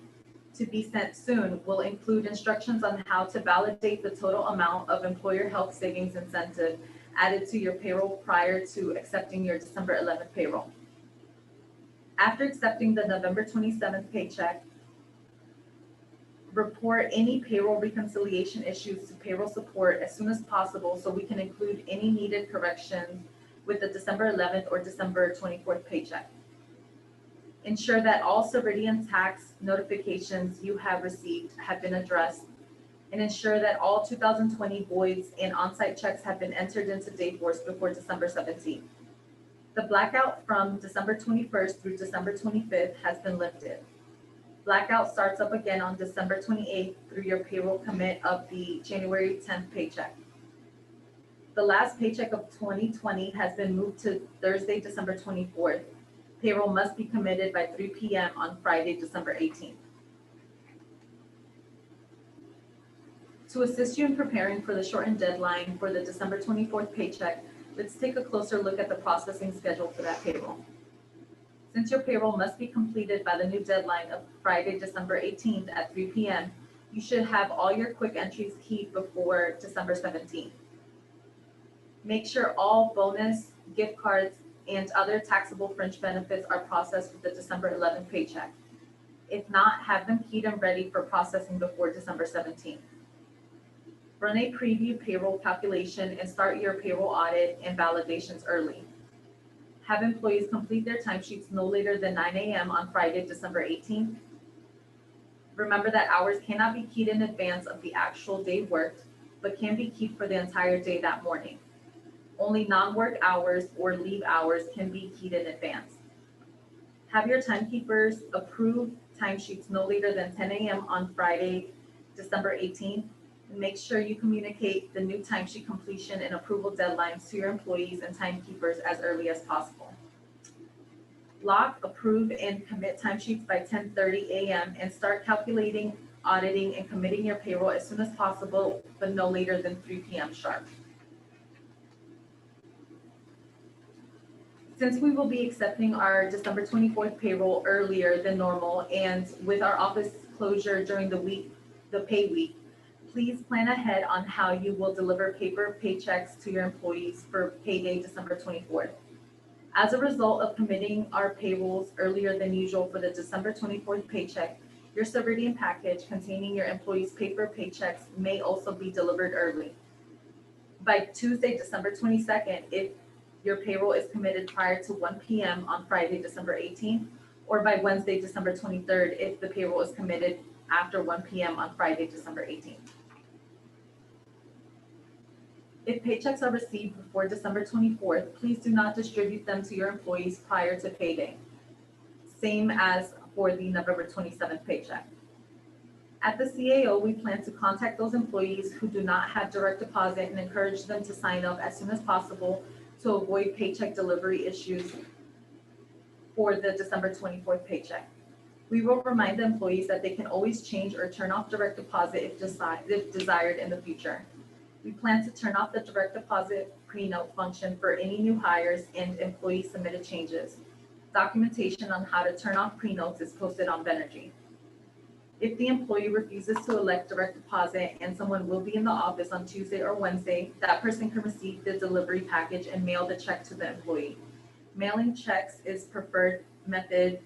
E: to be sent soon, will include instructions on how to validate the total amount of employer health savings incentive added to your payroll prior to accepting your December 11th payroll. After accepting the November 27th paycheck, report any payroll reconciliation issues to payroll support as soon as possible so we can include any needed corrections with the December 11th or December 24th paycheck. Ensure that all Ceridian tax notifications you have received have been addressed, and ensure that all 2020 voids and on-site checks have been entered into Dayforce before December 17th. The blackout from December 21st through December 25th has been lifted. Blackout starts up again on December 28th through your payroll commit of the January 10th paycheck. The last paycheck of 2020 has been moved to Thursday, December 24th. Payroll must be committed by 3 p.m. on Friday, December 18th. To assist you in preparing for the shortened deadline for the December 24th paycheck, let's take a closer look at the processing schedule for that payroll. Since your payroll must be completed by the new deadline of Friday, December 18th at 3 p.m., you should have all your quick entries keyed before December 17th. Make sure all bonus, gift cards, and other taxable fringe benefits are processed with the December 11th paycheck. If not, have them keyed and ready for processing before December 17th. Run a preview payroll calculation and start your payroll audit and validations early. Have employees complete their timesheets no later than 9 a.m. on Friday, December 18th. Remember that hours cannot be keyed in advance of the actual day worked, but can be keyed for the entire day that morning. Only non-work hours or leave hours can be keyed in advance. Have your timekeepers approve timesheets no later than 10 a.m. on Friday, December 18th. And make sure you communicate the new timesheet completion and approval deadlines to your employees and timekeepers as early as possible. Lock, approve, and commit timesheets by 10:30 a.m. and start calculating, auditing, and committing your payroll as soon as possible, but no later than 3 p.m. sharp. Since we will be accepting our December 24th payroll earlier than normal and with our office closure during the pay week, please plan ahead on how you will deliver paper paychecks to your employees for payday December 24th. As a result of committing our payrolls earlier than usual for the December 24th paycheck, your Ceridian package containing your employees' paper paychecks may also be delivered early. By Tuesday, December 22nd, if your payroll is committed prior to 1 p.m. on Friday, December 18th, or by Wednesday, December 23rd, if the payroll is committed after 1 p.m. on Friday, December 18th. If paychecks are received before December 24th, please do not distribute them to your employees prior to payday. Same as for the November 27th paycheck. At the CAO, we plan to contact those employees who do not have direct deposit and encourage them to sign up as soon as possible to avoid paycheck delivery issues for the December 24th paycheck. We will remind the employees that they can always change or turn off direct deposit if desired in the future. We plan to turn off the direct deposit pre-note function for any new hires and employee submitted changes. Documentation on how to turn off pre-notes is posted on Venergy. If the employee refuses to elect direct deposit and someone will be in the office on Tuesday or Wednesday, that person can receive the delivery package and mail the check to the employee. Mailing checks is preferred method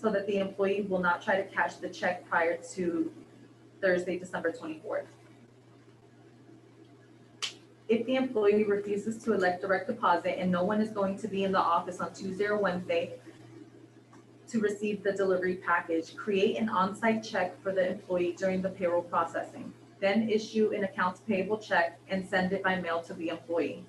E: so that the employee will not try to cash the check prior to Thursday, December 24th. If the employee refuses to elect direct deposit and no one is going to be in the office on Tuesday or Wednesday to receive the delivery package, create an on-site check for the employee during the payroll processing. Then issue an accounts payable check and send it by mail to the employee.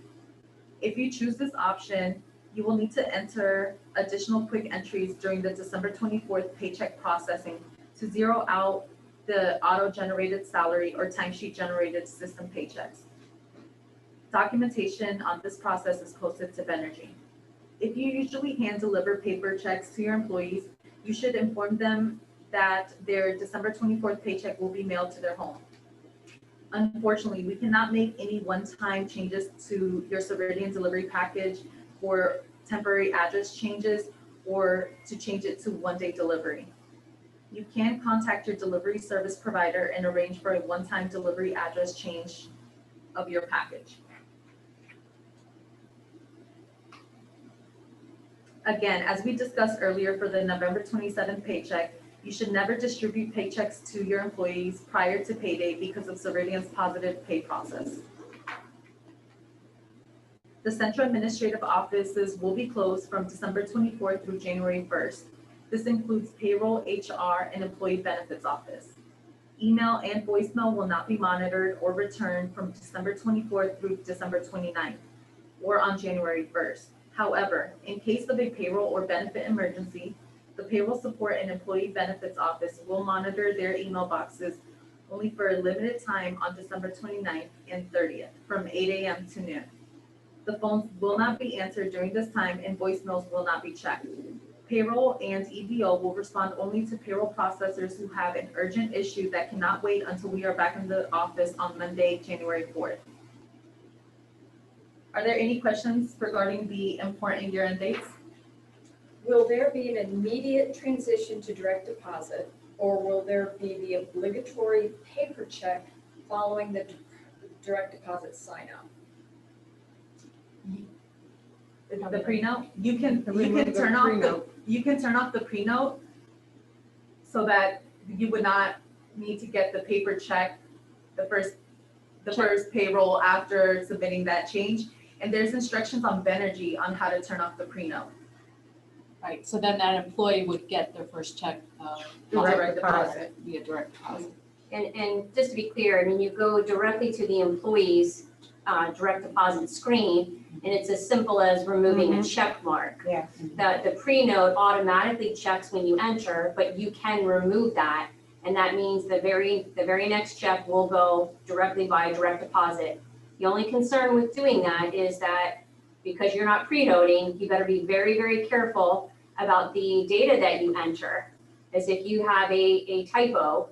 E: If you choose this option, you will need to enter additional quick entries during the December 24th paycheck processing to zero out the auto-generated salary or timesheet-generated system paychecks. Documentation on this process is posted to Venergy. If you usually hand deliver paper checks to your employees, you should inform them that their December 24th paycheck will be mailed to their home. Unfortunately, we cannot make any one-time changes to your Ceridian delivery package for temporary address changes or to change it to one-day delivery. You can contact your delivery service provider and arrange for a one-time delivery address change of your package. Again, as we discussed earlier for the November 27th paycheck, you should never distribute paychecks to your employees prior to payday because of Ceridian's positive pay process. The central administrative offices will be closed from December 24th through January 1st. This includes payroll, HR, and employee benefits office. Email and voicemail will not be monitored or returned from December 24th through December 29th or on January 1st. However, in case of a payroll or benefit emergency, the Payroll Support and Employee Benefits Office will monitor their email boxes only for a limited time on December 29th and 30th from 8 a.m. to noon. The phones will not be answered during this time and voicemails will not be checked. Payroll and EBO will respond only to payroll processors who have an urgent issue that cannot wait until we are back in the office on Monday, January 4th. Are there any questions regarding the important year-end dates?
C: Will there be an immediate transition to direct deposit, or will there be the obligatory paper check following the direct deposit sign up?
E: The pre-note, you can turn off the pre-note so that you would not need to get the paper check the first payroll after submitting that change. And there's instructions on Venergy on how to turn off the pre-note.
B: Right, so then that employee would get their first check
E: Direct deposit.
B: via direct deposit.
A: And just to be clear, I mean, you go directly to the employee's direct deposit screen, and it's as simple as removing a check mark.
D: Yes.
A: The pre-note automatically checks when you enter, but you can remove that. And that means the very next check will go directly via direct deposit. The only concern with doing that is that because you're not pre-noting, you better be very, very careful about the data that you enter. As if you have a typo,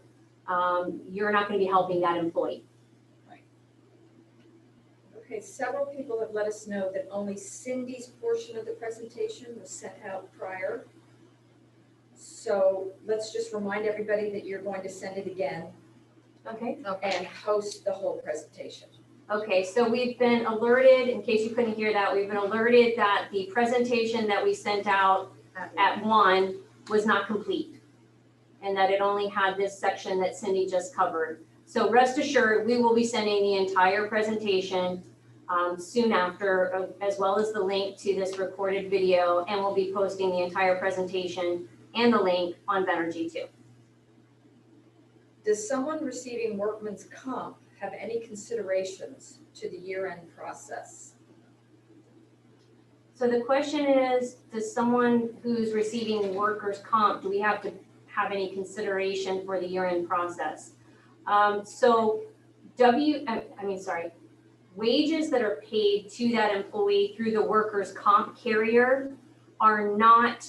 A: you're not going to be helping that employee.
C: Okay, several people have let us know that only Cindy's portion of the presentation was sent out prior. So let's just remind everybody that you're going to send it again
A: Okay.
C: and host the whole presentation.
A: Okay, so we've been alerted, in case you couldn't hear that, we've been alerted that the presentation that we sent out at 1 was not complete, and that it only had this section that Cindy just covered. So rest assured, we will be sending the entire presentation soon after, as well as the link to this recorded video, and we'll be posting the entire presentation and the link on Venergy too.
C: Does someone receiving workman's comp have any considerations to the year-end process?
A: So the question is, does someone who's receiving workers' comp, do we have to have any consideration for the year-end process? Wages that are paid to that employee through the workers' comp carrier are not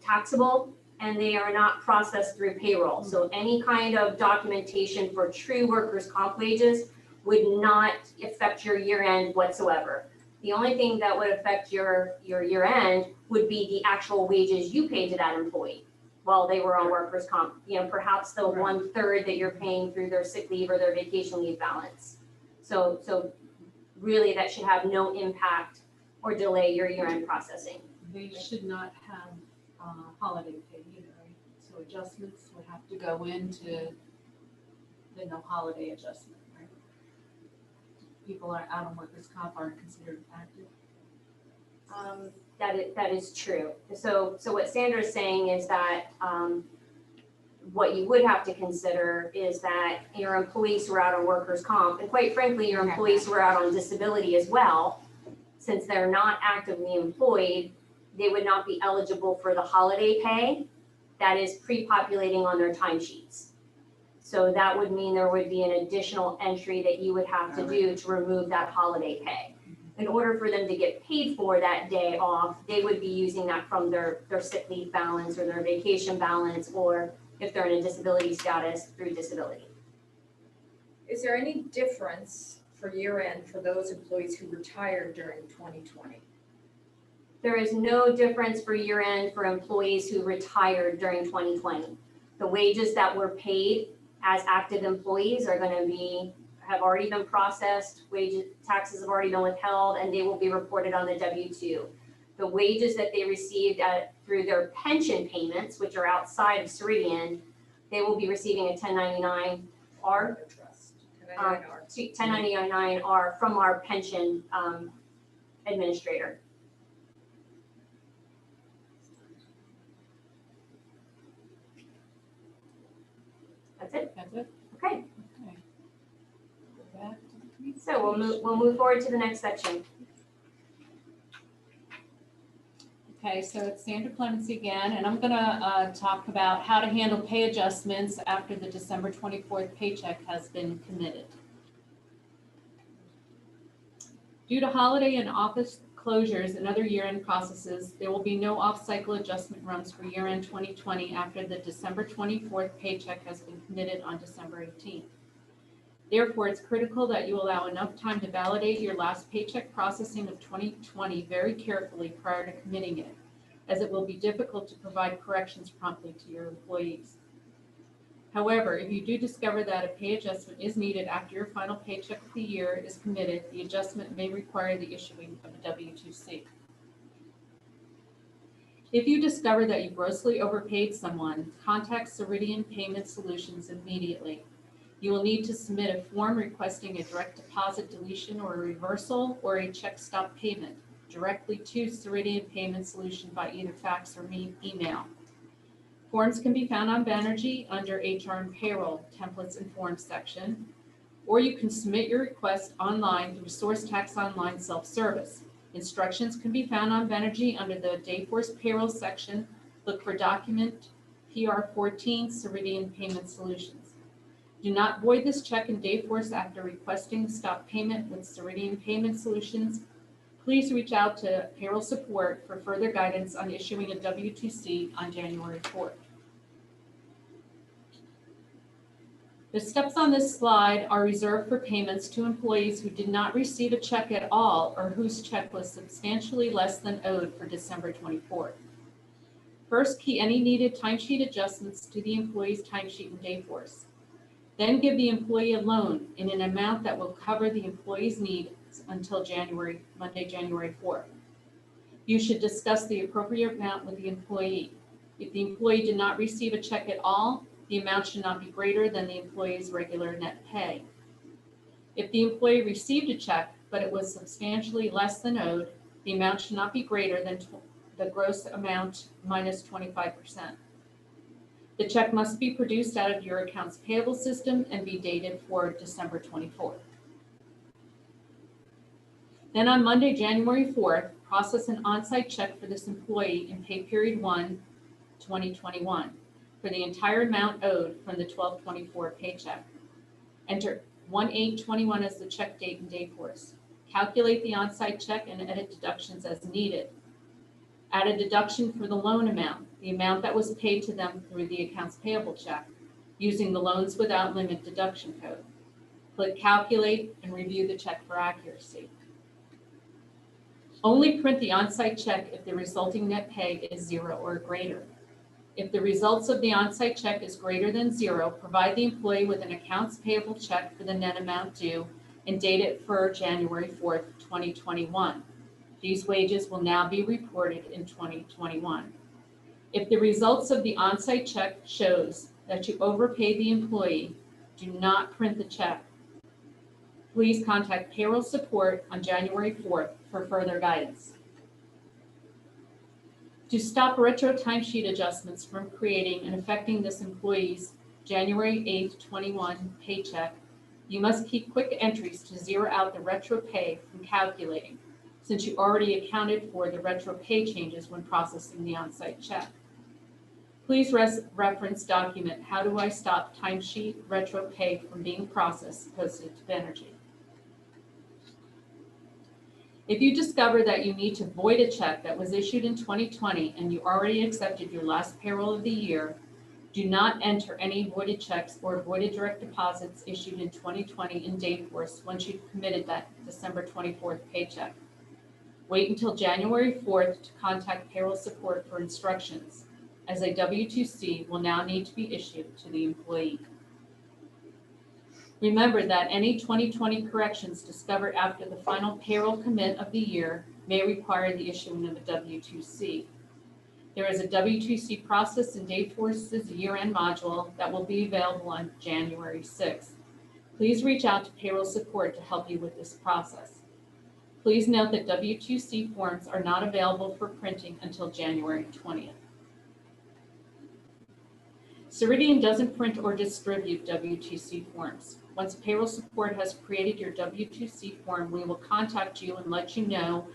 A: taxable, and they are not processed through payroll. So any kind of documentation for true workers' comp wages would not affect your year-end whatsoever. The only thing that would affect your year-end would be the actual wages you paid to that employee while they were on workers' comp. Perhaps the 1/3 that you're paying through their sick leave or their vacation leave balance. So really that should have no impact or delay your year-end processing.
B: They should not have holiday pay either, right? So adjustments would have to go into the no holiday adjustment, right? People are out on workers' comp aren't considered active.
A: That is true. So what Sandra is saying is that what you would have to consider is that your employees who are out on workers' comp, and quite frankly, your employees who are out on disability as well, since they're not actively employed, they would not be eligible for the holiday pay that is pre-populating on their timesheets. So that would mean there would be an additional entry that you would have to do to remove that holiday pay. In order for them to get paid for that day off, they would be using that from their sick leave balance or their vacation balance, or if they're in a disability status, through disability.
C: Is there any difference for year-end for those employees who retired during 2020?
A: There is no difference for year-end for employees who retired during 2020. The wages that were paid as active employees are going to have already been processed, taxes have already been withheld, and they will be reported on the W-2. The wages that they received through their pension payments, which are outside of Ceridian, they will be receiving a 1099-R.
C: Trust. 1099-R.
A: 1099-R from our pension administrator. That's it?
B: That's it?
A: Okay.
B: Okay. Go back to the presentation.
A: So we'll move forward to the next section.
B: Okay, so it's Sandra Clemency again, and I'm gonna talk about how to handle pay adjustments after the December 24th paycheck has been committed. Due to holiday and office closures and other year-end processes, there will be no off-cycle adjustment runs for year-end 2020 after the December 24th paycheck has been committed on December 18th. Therefore, it's critical that you allow enough time to validate your last paycheck processing of 2020 very carefully prior to committing it, as it will be difficult to provide corrections promptly to your employees. However, if you do discover that a pay adjustment is needed after your final paycheck of the year is committed, the adjustment may require the issuing of a W-2C. If you discover that you grossly overpaid someone, contact Ceridian Payment Solutions immediately. You will need to submit a form requesting a direct deposit deletion or a reversal or a check stop payment directly to Ceridian Payment Solution by either fax or email. Forms can be found on Venergy under HR and Payroll Templates and Forms section, or you can submit your request online through Source Tax Online self-service. Instructions can be found on Venergy under the Dayforce Payroll section. Look for document PR14 Ceridian Payment Solutions. Do not void this check in Dayforce after requesting stop payment with Ceridian Payment Solutions. Please reach out to payroll support for further guidance on issuing a W-2C on January 4th. The steps on this slide are reserved for payments to employees who did not receive a check at all or whose check was substantially less than owed for December 24th. First, key any needed timesheet adjustments to the employee's timesheet in Dayforce. Then give the employee a loan in an amount that will cover the employee's needs until Monday, January 4th. You should discuss the appropriate amount with the employee. If the employee did not receive a check at all, the amount should not be greater than the employee's regular net pay. If the employee received a check but it was substantially less than owed, the amount should not be greater than the gross amount minus 25%. The check must be produced out of your accounts payable system and be dated for December 24th. Then on Monday, January 4th, process an on-site check for this employee in pay period 1, 2021, for the entire amount owed from the 12/24 paycheck. Enter 1/8/21 as the check date and Dayforce. Calculate the on-site check and edit deductions as needed. Add a deduction for the loan amount, the amount that was paid to them through the accounts payable check, using the loans without limit deduction code. Click calculate and review the check for accuracy. Only print the on-site check if the resulting net pay is 0 or greater. If the results of the on-site check is greater than 0, provide the employee with an accounts payable check for the net amount due and date it for January 4th, 2021. These wages will now be reported in 2021. If the results of the on-site check shows that you overpaid the employee, do not print the check. Please contact payroll support on January 4th for further guidance. To stop retro timesheet adjustments from creating and affecting this employee's January 8th, 21 paycheck, you must keep quick entries to zero out the retro pay from calculating, since you already accounted for the retro pay changes when processing the on-site check. Please reference document How Do I Stop Timesheet Retro Pay from Being Processed posted to Benergy. If you discover that you need to void a check that was issued in 2020 and you already accepted your last payroll of the year, do not enter any voided checks or voided direct deposits issued in 2020 in Dayforce once you've committed that December 24th paycheck. Wait until January 4th to contact payroll support for instructions, as a W-2C will now need to be issued to the employee. Remember that any 2020 corrections discovered after the final payroll commit of the year may require the issuing of a W-2C. There is a W-2C process in Dayforce's year-end module that will be available on January 6th. Please reach out to payroll support to help you with this process. Please note that W-2C forms are not available for printing until January 20th. Ceridian doesn't print or distribute W-2C forms. Once payroll support has created your W-2C form, we will contact you and let you know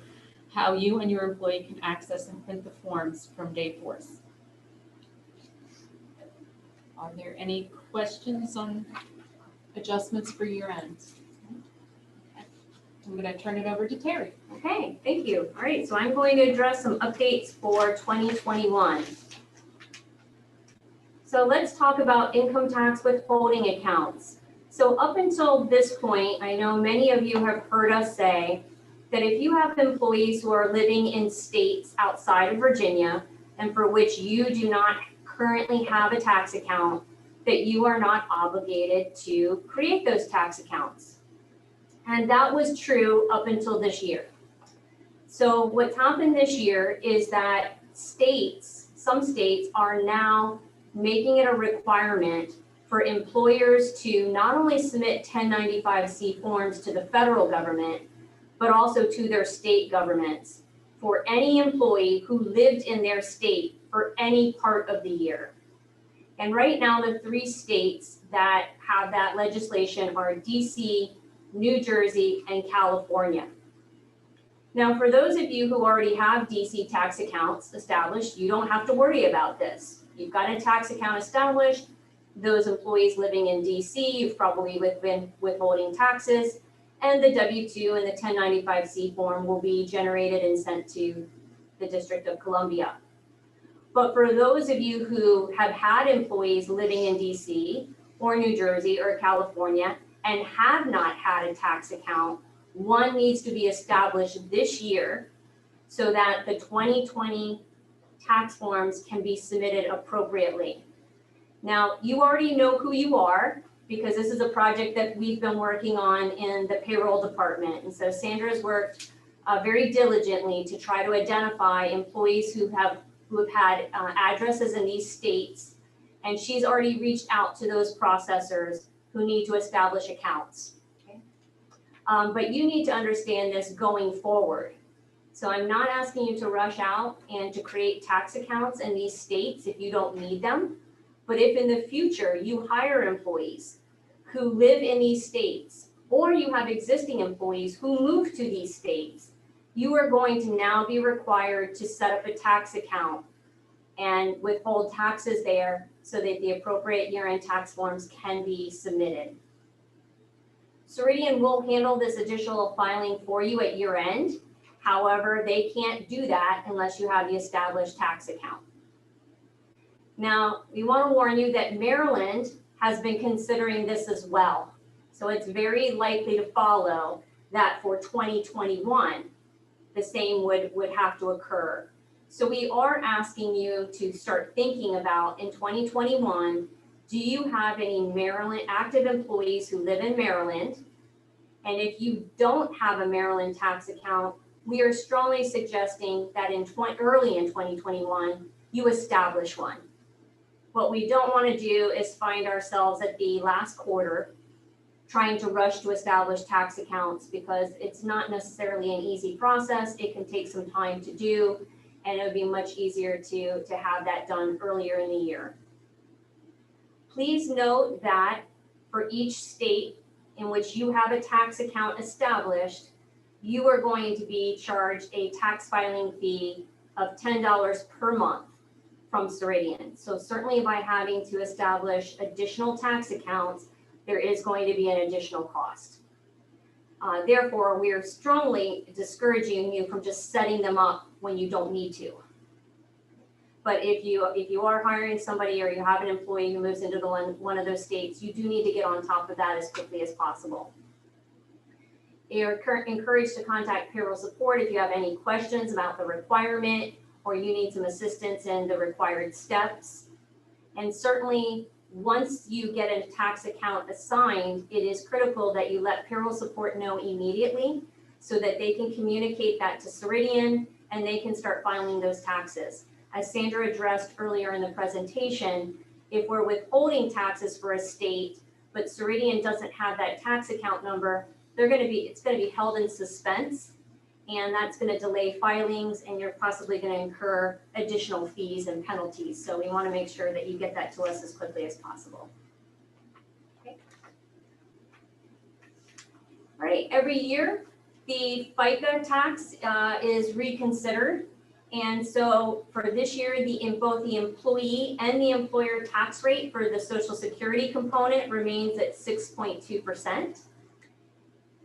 B: how you and your employee can access and print the forms from Dayforce. Are there any questions on adjustments for year ends? Okay. I'm going to turn it over to Terry.
A: Okay, thank you. All right, so I'm going to address some updates for 2021. So let's talk about income tax withholding accounts. So up until this point, I know many of you have heard us say that if you have employees who are living in states outside of Virginia and for which you do not currently have a tax account, that you are not obligated to create those tax accounts. And that was true up until this year. So what's happened this year is that some states are now making it a requirement for employers to not only submit 1095-C forms to the federal government, but also to their state governments for any employee who lived in their state for any part of the year. And right now, the 3 states that have that legislation are DC, New Jersey, and California. Now, for those of you who already have DC tax accounts established, you don't have to worry about this. You've got a tax account established. Those employees living in DC, you've probably been withholding taxes, and the W-2 and the 1095-C form will be generated and sent to the District of Columbia. But for those of you who have had employees living in DC or New Jersey or California and have not had a tax account, one needs to be established this year so that the 2020 tax forms can be submitted appropriately. Now, you already know who you are because this is a project that we've been working on in the payroll department. And so Sandra's worked very diligently to try to identify employees who have had addresses in these states. And she's already reached out to those processors who need to establish accounts. Okay. But you need to understand this going forward. So I'm not asking you to rush out and to create tax accounts in these states if you don't need them. But if in the future you hire employees who live in these states, or you have existing employees who move to these states, you are going to now be required to set up a tax account and withhold taxes there so that the appropriate year-end tax forms can be submitted. Ceridian will handle this additional filing for you at year-end. However, they can't do that unless you have the established tax account. Now, we want to warn you that Maryland has been considering this as well. So it's very likely to follow that for 2021, the same would have to occur. So we are asking you to start thinking about in 2021, do you have any Maryland active employees who live in Maryland? And if you don't have a Maryland tax account, we are strongly suggesting that early in 2021, you establish one. What we don't want to do is find ourselves at the last quarter trying to rush to establish tax accounts, because it's not necessarily an easy process. It can take some time to do, and it would be much easier to have that done earlier in the year. Please note that for each state in which you have a tax account established, you are going to be charged a tax filing fee of $10 per month from Ceridian. So certainly by having to establish additional tax accounts, there is going to be an additional cost. Therefore, we are strongly discouraging you from just setting them up when you don't need to. But if you are hiring somebody or you have an employee who moves into one of those states, you do need to get on top of that as quickly as possible. You're encouraged to contact payroll support if you have any questions about the requirement or you need some assistance in the required steps. And certainly, once you get a tax account assigned, it is critical that you let payroll support know immediately so that they can communicate that to Ceridian and they can start filing those taxes. As Sandra addressed earlier in the presentation, if we're withholding taxes for a state, but Ceridian doesn't have that tax account number, it's going to be held in suspense, and that's going to delay filings, and you're possibly going to incur additional fees and penalties. So we want to make sure that you get that to us as quickly as possible. Okay. All right, every year, the FICA tax is reconsidered. And so for this year, both the employee and the employer tax rate for the Social Security component remains at 6.2%.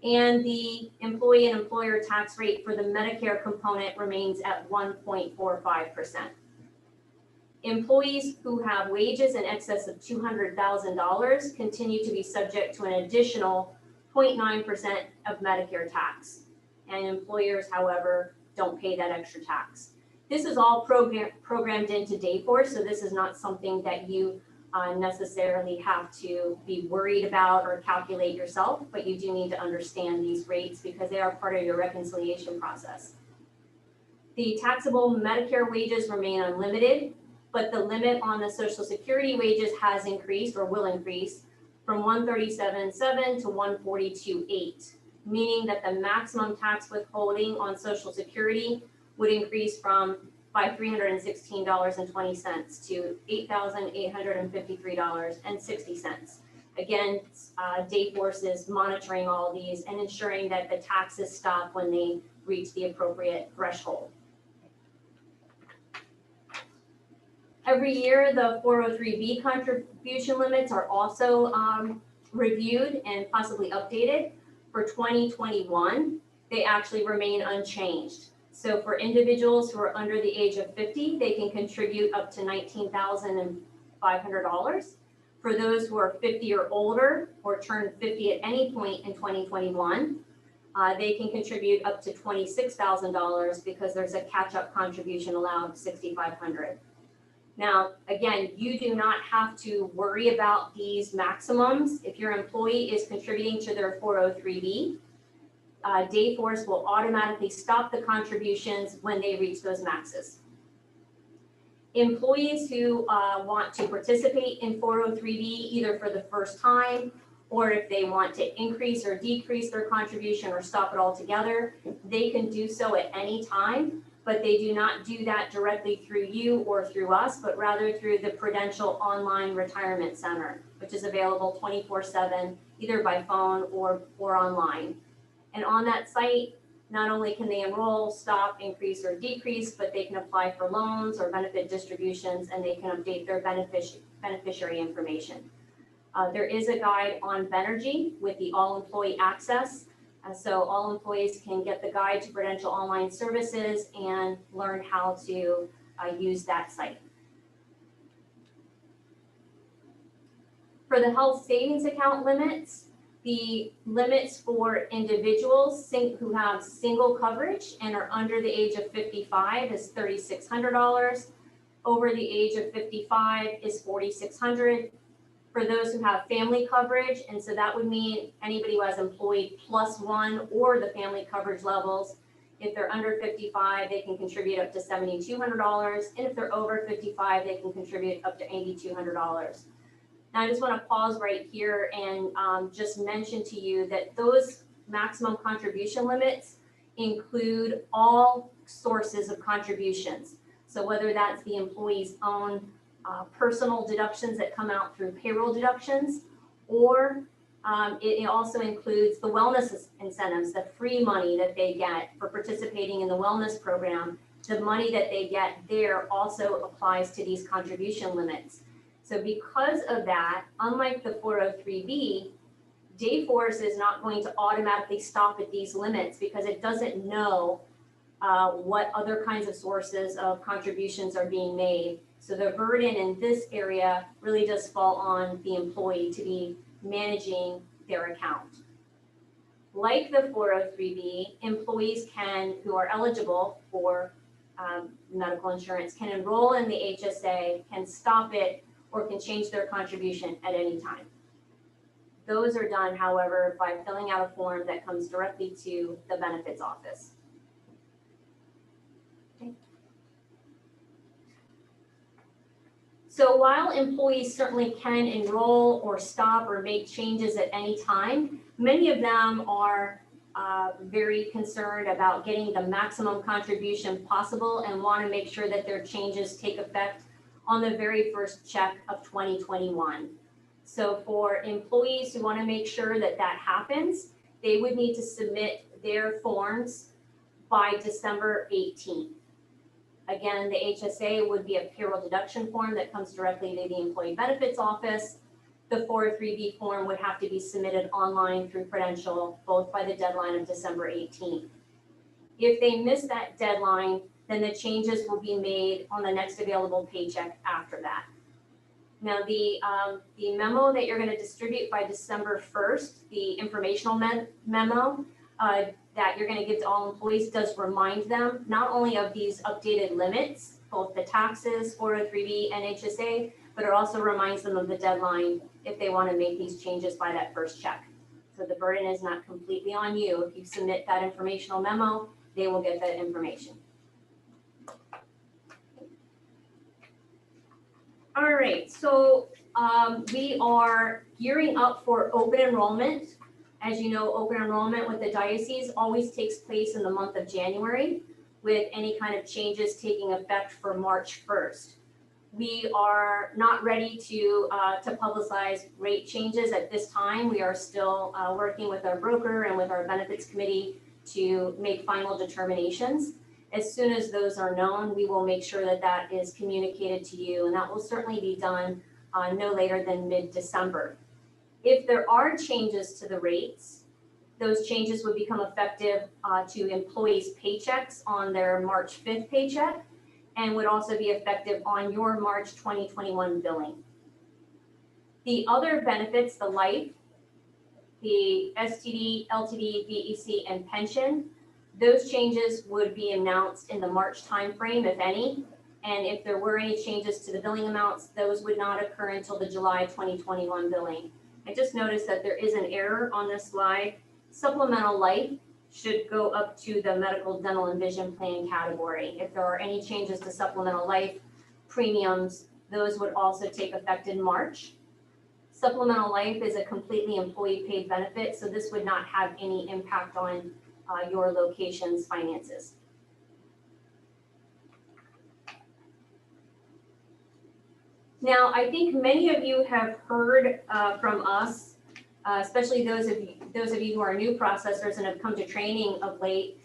A: And the employee and employer tax rate for the Medicare component remains at 1.45%. Employees who have wages in excess of $200,000 continue to be subject to an additional 0.9% of Medicare tax. And employers, however, don't pay that extra tax. This is all programmed into Dayforce, so this is not something that you necessarily have to be worried about or calculate yourself, but you do need to understand these rates because they are part of your reconciliation process. The taxable Medicare wages remain unlimited, but the limit on the Social Security wages has increased or will increase from $137,700 to $142,800, meaning that the maximum tax withholding on Social Security would increase by $316.20 to $8,853.60. Again, Dayforce is monitoring all of these and ensuring that the taxes stop when they reach the appropriate threshold. Every year, the 403B contribution limits are also reviewed and possibly updated. For 2021, they actually remain unchanged. So for individuals who are under the age of 50, they can contribute up to $19,500. For those who are 50 or older or turn 50 at any point in 2021, they can contribute up to $26,000 because there's a catch-up contribution allowed of $6,500. Now, again, you do not have to worry about these maximums. If your employee is contributing to their 403B, Dayforce will automatically stop the contributions when they reach those maxes. Employees who want to participate in 403B either for the first time or if they want to increase or decrease their contribution or stop it altogether, they can do so at any time, but they do not do that directly through you or through us, but rather through the Prudential Online Retirement Center, which is available 24/7, either by phone or online. And on that site, not only can they enroll, stop, increase, or decrease, but they can apply for loans or benefit distributions, and they can update their beneficiary information. There is a guide on Benergy with the all employee access. So all employees can get the guide to Prudential Online Services and learn how to use that site. For the health savings account limits, the limits for individuals who have single coverage and are under the age of 55 is $3,600. Over the age of 55 is $4,600. For those who have family coverage, and so that would mean anybody who has employee plus one or the family coverage levels, if they're under 55, they can contribute up to $7,200, and if they're over 55, they can contribute up to $8,200. Now, I just want to pause right here and just mention to you that those maximum contribution limits include all sources of contributions. So whether that's the employee's own personal deductions that come out through payroll deductions, or it also includes the wellness incentives, the free money that they get for participating in the wellness program. The money that they get there also applies to these contribution limits. So because of that, unlike the 403B, Dayforce is not going to automatically stop at these limits because it doesn't know what other kinds of sources of contributions are being made. So the burden in this area really does fall on the employee to be managing their account. Like the 403B, employees who are eligible for medical insurance can enroll in the HSA, can stop it, or can change their contribution at any time. Those are done, however, by filling out a form that comes directly to the benefits office. So while employees certainly can enroll or stop or make changes at any time, many of them are very concerned about getting the maximum contribution possible and want to make sure that their changes take effect on the very first check of 2021. So for employees who want to make sure that that happens, they would need to submit their forms by December 18th. Again, the HSA would be a payroll deduction form that comes directly to the employee benefits office. The 403B form would have to be submitted online through Prudential, both by the deadline of December 18th. If they miss that deadline, then the changes will be made on the next available paycheck after that. Now, the memo that you're going to distribute by December 1st, the informational memo that you're going to give to all employees, does remind them not only of these updated limits, both the taxes, 403B and HSA, but it also reminds them of the deadline if they want to make these changes by that first check. So the burden is not completely on you. If you submit that informational memo, they will get that information. All right, so we are gearing up for open enrollment. As you know, open enrollment with the diocese always takes place in the month of January, with any kind of changes taking effect for March 1st. We are not ready to publicize rate changes at this time. We are still working with our broker and with our benefits committee to make final determinations. As soon as those are known, we will make sure that that is communicated to you, and that will certainly be done no later than mid-December. If there are changes to the rates, those changes would become effective to employees' paychecks on their March 5th paycheck, and would also be effective on your March 2021 billing. The other benefits, the life, the STD, LTD, VEC, and pension, those changes would be announced in the March timeframe, if any. And if there were any changes to the billing amounts, those would not occur until the July 2021 billing. I just noticed that there is an error on this slide. Supplemental life should go up to the medical, dental, and vision plan category. If there are any changes to supplemental life premiums, those would also take effect in March. Supplemental life is a completely employee paid benefit, so this would not have any impact on your location's finances. Now, I think many of you have heard from us, especially those of you who are new processors and have come to training of late,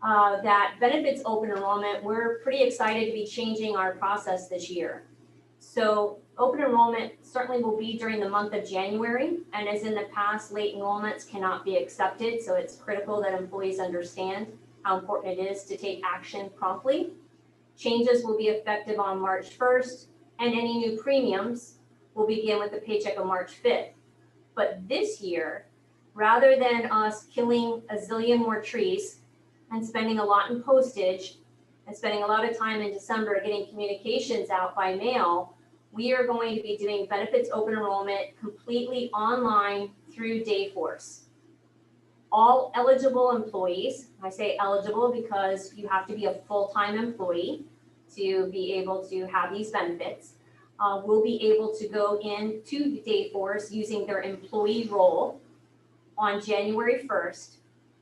A: that benefits open enrollment, we're pretty excited to be changing our process this year. So open enrollment certainly will be during the month of January, and as in the past, late enrollments cannot be accepted, so it's critical that employees understand how important it is to take action promptly. Changes will be effective on March 1st, and any new premiums will begin with the paycheck of March 5th. But this year, rather than us killing a zillion more trees and spending a lot in postage and spending a lot of time in December getting communications out by mail, we are going to be doing benefits open enrollment completely online through Dayforce. All eligible employees, I say eligible because you have to be a full-time employee to be able to have these benefits, will be able to go into Dayforce using their employee role on January 1st,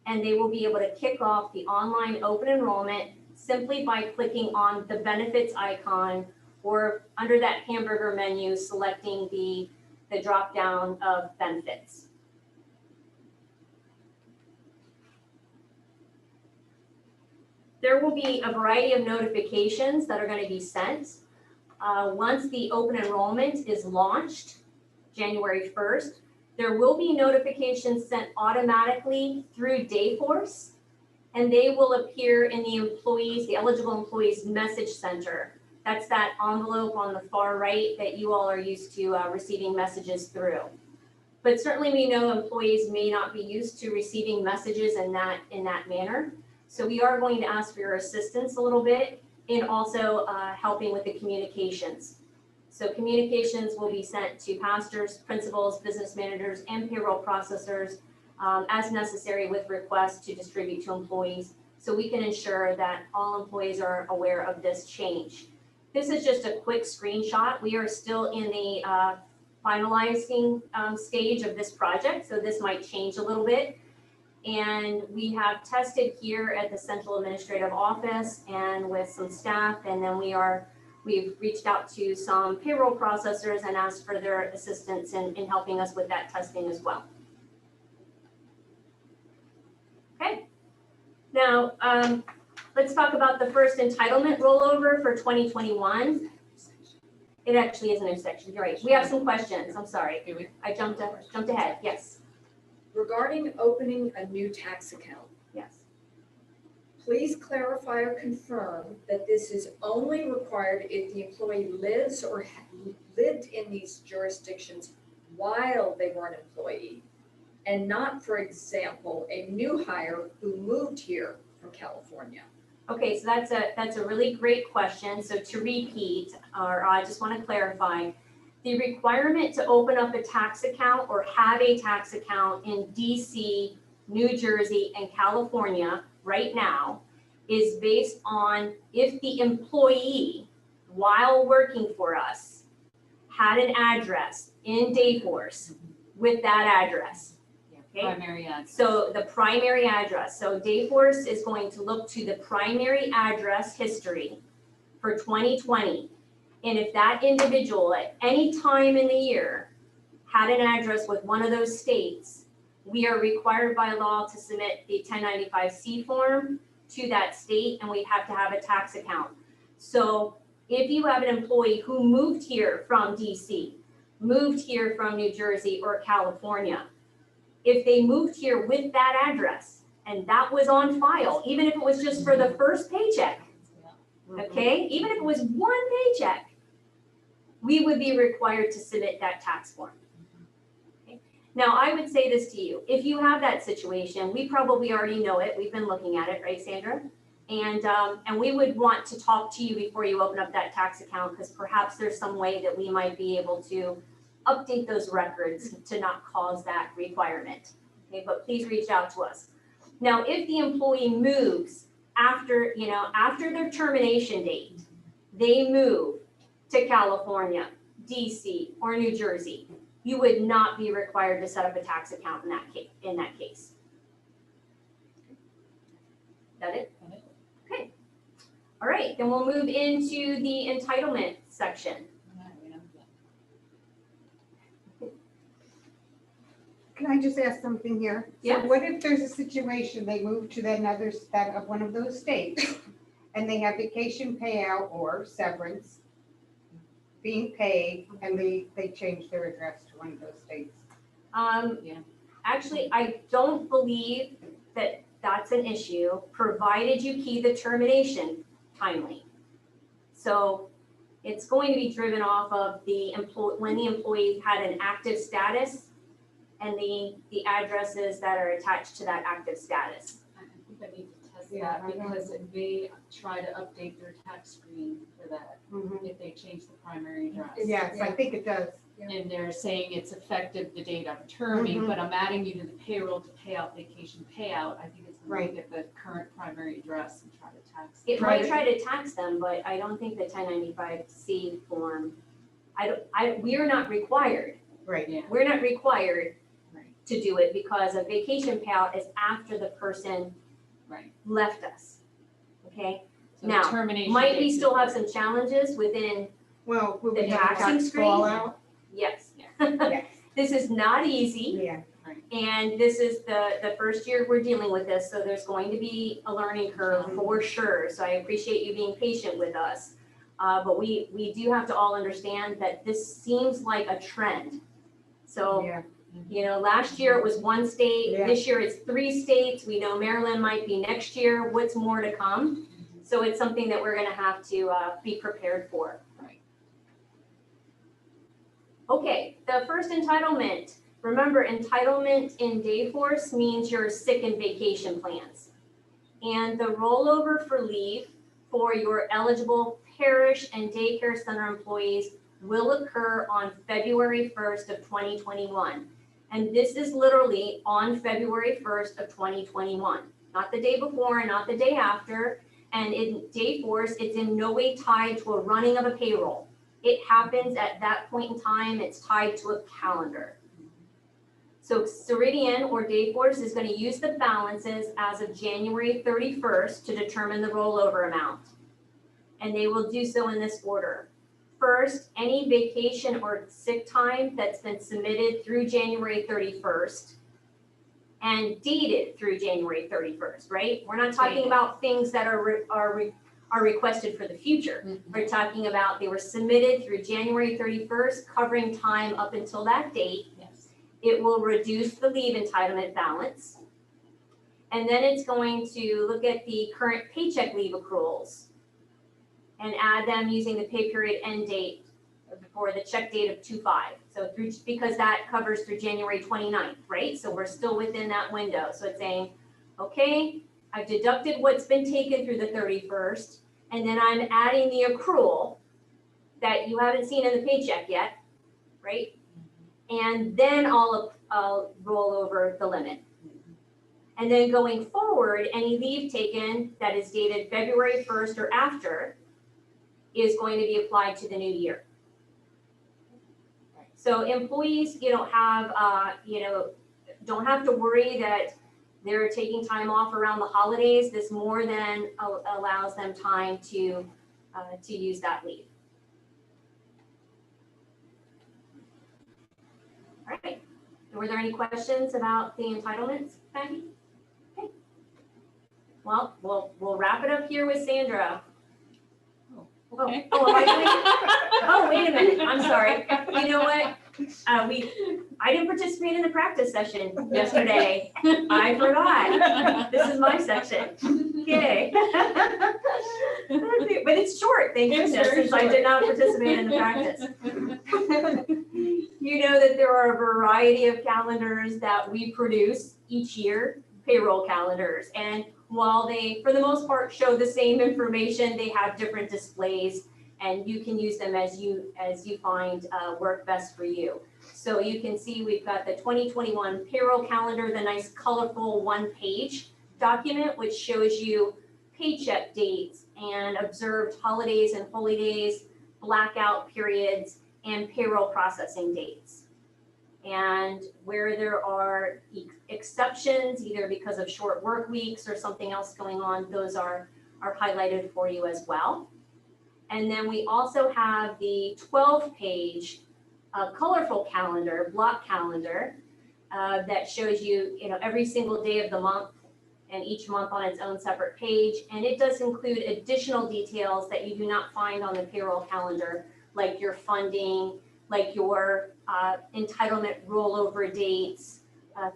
A: and they will be able to kick off the online open enrollment simply by clicking on the benefits icon or under that hamburger menu, selecting the drop down of benefits. There will be a variety of notifications that are going to be sent. Once the open enrollment is launched, January 1st, there will be notifications sent automatically through Dayforce, and they will appear in the eligible employees message center. That's that envelope on the far right that you all are used to receiving messages through. But certainly we know employees may not be used to receiving messages in that manner. So we are going to ask for your assistance a little bit in also helping with the communications. So communications will be sent to pastors, principals, business managers, and payroll processors as necessary with requests to distribute to employees, so we can ensure that all employees are aware of this change. This is just a quick screenshot. We are still in the finalizing stage of this project, so this might change a little bit. And we have tested here at the Central Administrative Office and with some staff, and then we've reached out to some payroll processors and asked for their assistance in helping us with that testing as well. Okay, now let's talk about the first entitlement rollover for 2021. It actually is a new section, you're right. We have some questions, I'm sorry. I jumped ahead, yes.
C: Regarding opening a new tax account,
A: Yes.
C: please clarify or confirm that this is only required if the employee lives or lived in these jurisdictions while they were an employee, and not, for example, a new hire who moved here from California.
A: Okay, so that's a really great question. So to repeat, or I just want to clarify, the requirement to open up a tax account or have a tax account in DC, New Jersey, and California right now is based on if the employee, while working for us, had an address in Dayforce with that address. Okay?
B: Primary address.
A: So the primary address. So Dayforce is going to look to the primary address history for 2020. And if that individual at any time in the year had an address with one of those states, we are required by law to submit the 1095-C form to that state, and we have to have a tax account. So if you have an employee who moved here from DC, moved here from New Jersey or California, if they moved here with that address and that was on file, even if it was just for the first paycheck, okay, even if it was one paycheck, we would be required to submit that tax form. Okay. Now, I would say this to you. If you have that situation, we probably already know it. We've been looking at it, right, Sandra? And we would want to talk to you before you open up that tax account, because perhaps there's some way that we might be able to update those records to not cause that requirement. Okay, but please reach out to us. Now, if the employee moves after their termination date, they move to California, DC, or New Jersey, you would not be required to set up a tax account in that case. That it?
B: Got it.
A: Okay. All right, then we'll move into the entitlement section.
D: Can I just ask something here?
A: Yeah.
D: So what if there's a situation, they move to another state of one of those states, and they have vacation payout or severance being paid, and they change their address to one of those states?
B: Yeah.
A: Actually, I don't believe that that's an issue, provided you key the termination timely. So it's going to be driven off of when the employee had an active status and the addresses that are attached to that active status.
B: I think I need to test
D: Yeah,
B: that
D: I know.
B: because it may try to update their tax screen for that if they change the primary address.
D: Yes, I think it does.
B: And they're saying it's effective the date I'm terming, but I'm adding you to the payroll to pay out vacation payout. I think it's gonna
D: Right.
B: look at the current primary address and try to tax
A: It
B: them.
A: might try to tax them, but I don't think the 1095C form, we are not required.
D: Right.
B: Yeah,
A: We're not required
B: right,
A: to do it because a vacation payout is after the person
B: right.
A: left us. Okay?
B: So
A: Now,
B: termination
A: Might we
B: dates
A: still have
B: is-
A: some challenges within,
D: Well, will
A: The
D: we have
A: taxing
D: tax
A: screen?
D: fallout?
A: yes.
D: Yes,
A: This is not easy.
D: yeah,
A: And this is the first year we're dealing with this, so there's going to be a learning curve for sure. So I appreciate you being patient with us. But we do have to all understand that this seems like a trend. So,
D: yeah.
A: last year it was one state,
D: Yeah.
A: this year it's 3 states. We know Maryland might be next year. What's more to come? So it's something that we're gonna have to be prepared for.
B: Right.
A: Okay, the first entitlement. Remember, entitlement in Dayforce means your sick and vacation plans. And the rollover for leave for your eligible parish and daycare center employees will occur on February 1st of 2021. And this is literally on February 1st of 2021, not the day before and not the day after. And in Dayforce, it's in no way tied to a running of a payroll. It happens at that point in time, it's tied to a calendar. So Ceridian or Dayforce is going to use the balances as of January 31st to determine the rollover amount. And they will do so in this order. First, any vacation or sick time that's been submitted through January 31st and dated through January 31st, right? We're not talking
B: Dated.
A: about things that are requested for the future. We're talking about they were submitted through January 31st, covering time up until that date.
B: Yes.
A: It will reduce the leave entitlement balance. And then it's going to look at the current paycheck leave accruals and add them using the pay period end date for the check date of 2/5. So because that covers through January 29th, right? So we're still within that window. So it's saying, okay, I've deducted what's been taken through the 31st, and then I'm adding the accrual that you haven't seen in the paycheck yet, right? And then I'll roll over the limit. And then going forward, any leave taken that is dated February 1st or after is going to be applied to the new year. So employees, don't have to worry that they're taking time off around the holidays. This more than allows them time to use that leave. All right. Were there any questions about the entitlements, Maggie? Okay. Well, we'll wrap it up here with Sandra.
B: Okay.
A: Am I doing? Oh, wait a minute. I'm sorry. You know what? I didn't participate in the practice session yesterday. I forgot. This is my section. Yay. But it's short, thank
B: It's
A: goodness,
B: very
A: since I
B: short.
A: did not participate in the practice. You know that there are a variety of calendars that we produce each year, payroll calendars. And while they, for the most part, show the same information, they have different displays, and you can use them as you find work best for you. So you can see we've got the 2021 payroll calendar, the nice colorful one-page document, which shows you paycheck dates and observed holidays and holy days, blackout periods, and payroll processing dates. And where there are exceptions, either because of short work weeks or something else going on, those are highlighted for you as well. And then we also have the 12-page colorful calendar, block calendar, that shows you, every single day of the month and each month on its own separate page. And it does include additional details that you do not find on the payroll calendar, like your funding, like your entitlement rollover dates,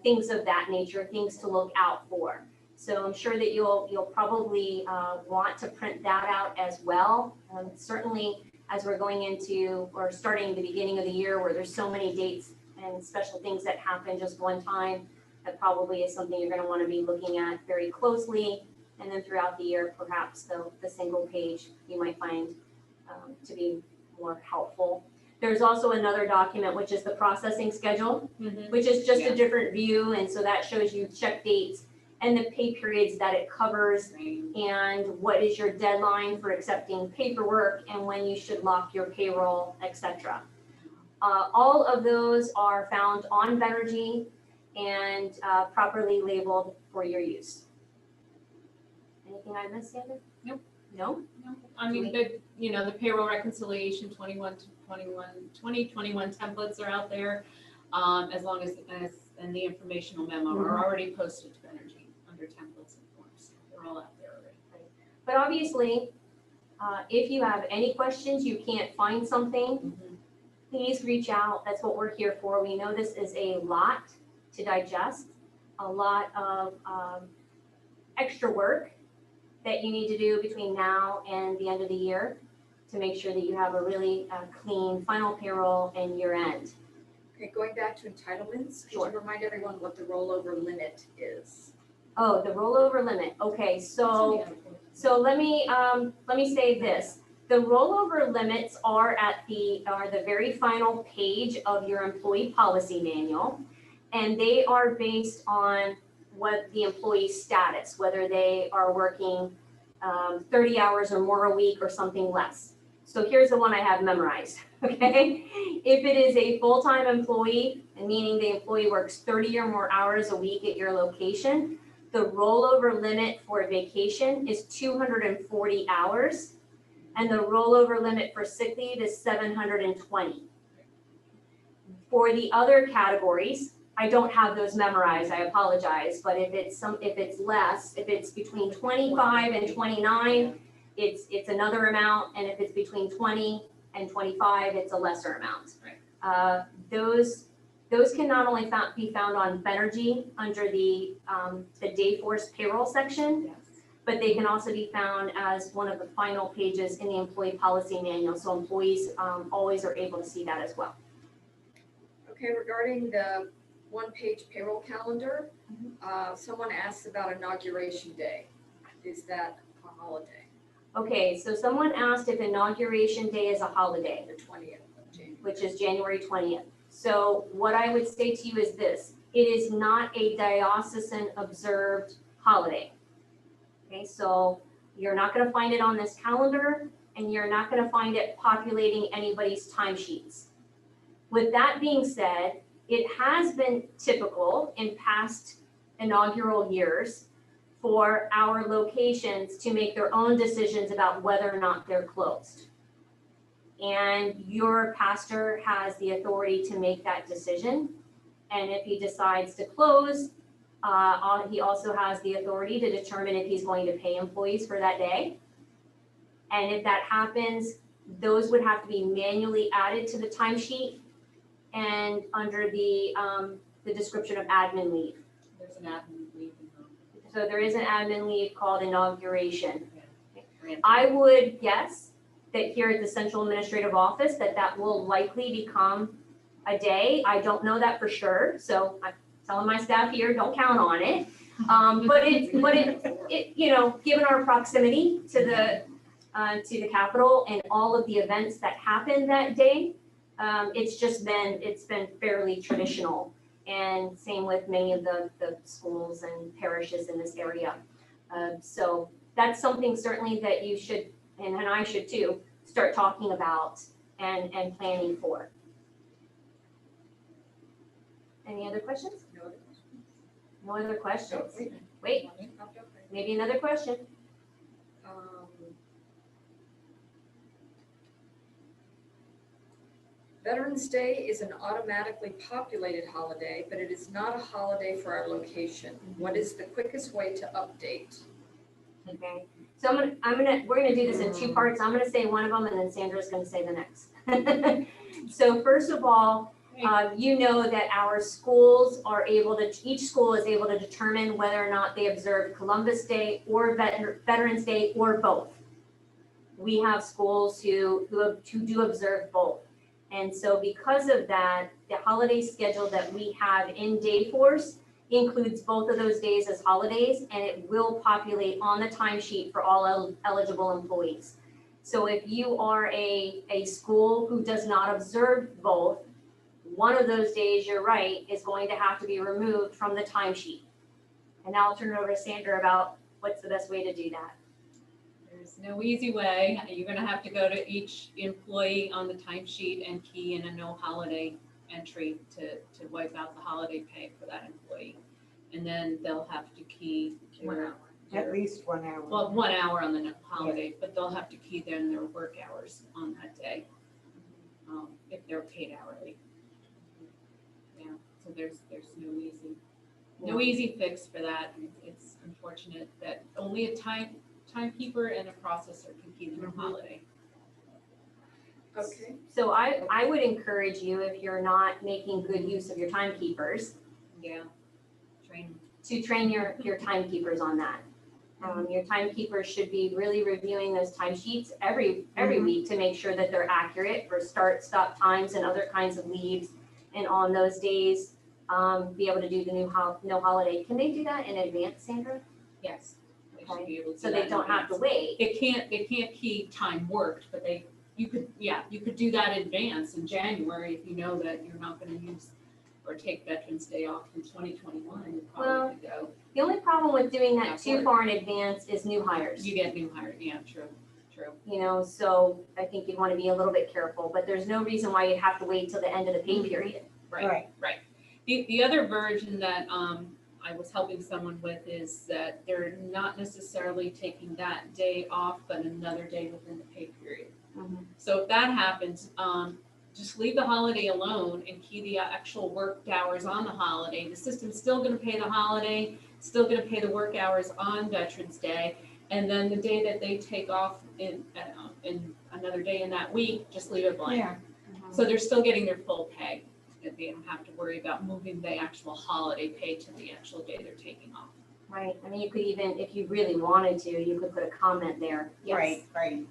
A: things of that nature, things to look out for. So I'm sure that you'll probably want to print that out as well. Certainly as we're going into or starting the beginning of the year where there's so many dates and special things that happen just one time, that probably is something you're going to want to be looking at very closely. And then throughout the year, perhaps the single page you might find to be more helpful. There's also another document, which is the processing schedule, which is just a different view. And so that shows you check dates and the pay periods that it covers and what is your deadline for accepting paperwork and when you should lock your payroll, etc. All of those are found on Benergy and properly labeled for your use. Anything I missed, Sandra?
B: Nope.
A: No?
F: I mean, the payroll reconciliation 2021 templates are out there, as long as, and the informational memo are already posted to Benergy under templates and forms. They're all out there already.
A: But obviously, if you have any questions, you can't find something, please reach out. That's what we're here for. We know this is a lot to digest, a lot of extra work that you need to do between now and the end of the year to make sure that you have a really clean final payroll and year end.
C: Okay, going back to entitlements, could
A: Sure.
C: you remind everyone what the rollover limit is?
A: Oh, the rollover limit. Okay, so let me say this. The rollover limits are the very final page of your employee policy manual, and they are based on what the employee's status, whether they are working 30 hours or more a week or something less. So here's the one I have memorized, okay? If it is a full-time employee, meaning the employee works 30 or more hours a week at your location, the rollover limit for vacation is 240 hours, and the rollover limit for sick leave is 720. For the other categories, I don't have those memorized, I apologize, but if it's less, if it's between 25 and 29, it's another amount, and if it's between 20 and 25, it's a lesser amount. Those can not only be found on Benergy under the Dayforce payroll section, but they can also be found as one of the final pages in the employee policy manual, so employees always are able to see that as well.
C: Okay, regarding the one-page payroll calendar, someone asked about inauguration day. Is that a holiday?
A: Okay, so someone asked if inauguration day is a holiday,
C: The 20th of January.
A: which is January 20th. So what I would say to you is this: it is not a diocesan observed holiday. Okay, so you're not going to find it on this calendar, and you're not going to find it populating anybody's timesheets. With that being said, it has been typical in past inaugural years for our locations to make their own decisions about whether or not they're closed. And your pastor has the authority to make that decision. And if he decides to close, he also has the authority to determine if he's going to pay employees for that day. And if that happens, those would have to be manually added to the timesheet and under the description of admin leave.
B: There's an admin leave.
A: So there is an admin leave called inauguration. I would guess that here at the Central Administrative Office that will likely become a day. I don't know that for sure, so I'm telling my staff here, don't count on it. But it given our proximity to the Capitol and all of the events that happen that day, it's been fairly traditional. And same with many of the schools and parishes in this area. So that's something certainly that you should, and I should too, start talking about and planning for. Any other questions?
C: No other questions?
A: No other questions?
C: Okay.
A: Wait,
C: Okay.
A: maybe another question.
C: Veterans Day is an automatically populated holiday, but it is not a holiday for our location. What is the quickest way to update?
A: Okay, so we're gonna do this in two parts. I'm gonna say one of them and then Sandra's gonna say the next. So first of all, you know that our schools are able to, each school is able to determine whether or not they observe Columbus Day or Veterans Day or both. We have schools who do observe both. And so because of that, the holiday schedule that we have in Dayforce includes both of those days as holidays, and it will populate on the timesheet for all eligible employees. So if you are a school who does not observe both, one of those days, you're right, is going to have to be removed from the timesheet. And now I'll turn it over to Sandra about what's the best way to do that.
F: There's no easy way. You're gonna have to go to each employee on the timesheet and key in a no holiday entry to wipe out the holiday pay for that employee. And then they'll have to key
D: At least 1 hour.
F: well, 1 hour on the no holiday, but they'll have to key then their work hours on that day, if they're paid hourly. Yeah, so there's no easy fix for that. It's unfortunate that only a timekeeper and a processor can key their holiday.
C: Okay.
A: So I would encourage you, if you're not making good use of your timekeepers,
F: Yeah, train.
A: to train your timekeepers on that. Your timekeepers should be really reviewing those timesheets every week to make sure that they're accurate for start, stop times and other kinds of leaves. And on those days, be able to do the no holiday. Can they do that in advance, Sandra?
F: Yes, they should be able to.
A: So
F: do
A: they
F: that in
A: don't have to
F: advance.
A: wait.
F: They can't key time worked, but you could do that in advance in January if you know that you're not gonna use or take Veterans Day off in 2021, you probably could go.
A: The only problem with doing that
F: Not
A: too
F: work.
A: far in advance is new hires.
F: You get new hire, yeah, true.
A: You know, so I think you'd want to be a little bit careful, but there's no reason why you'd have to wait till the end of the pay period.
F: Right. The other version that I was helping someone with is that they're not necessarily taking that day off, but another day within the pay period. So if that happens, just leave the holiday alone and key the actual worked hours on the holiday. The system's still gonna pay the holiday, still gonna pay the work hours on Veterans Day. And then the day that they take off in another day in that week, just leave it blank.
D: Yeah.
F: So they're still getting their full pay. That they don't have to worry about moving the actual holiday pay to the actual day they're taking off.
A: Right, I mean, you could even, if you really wanted to, you could put a comment there.
D: Right.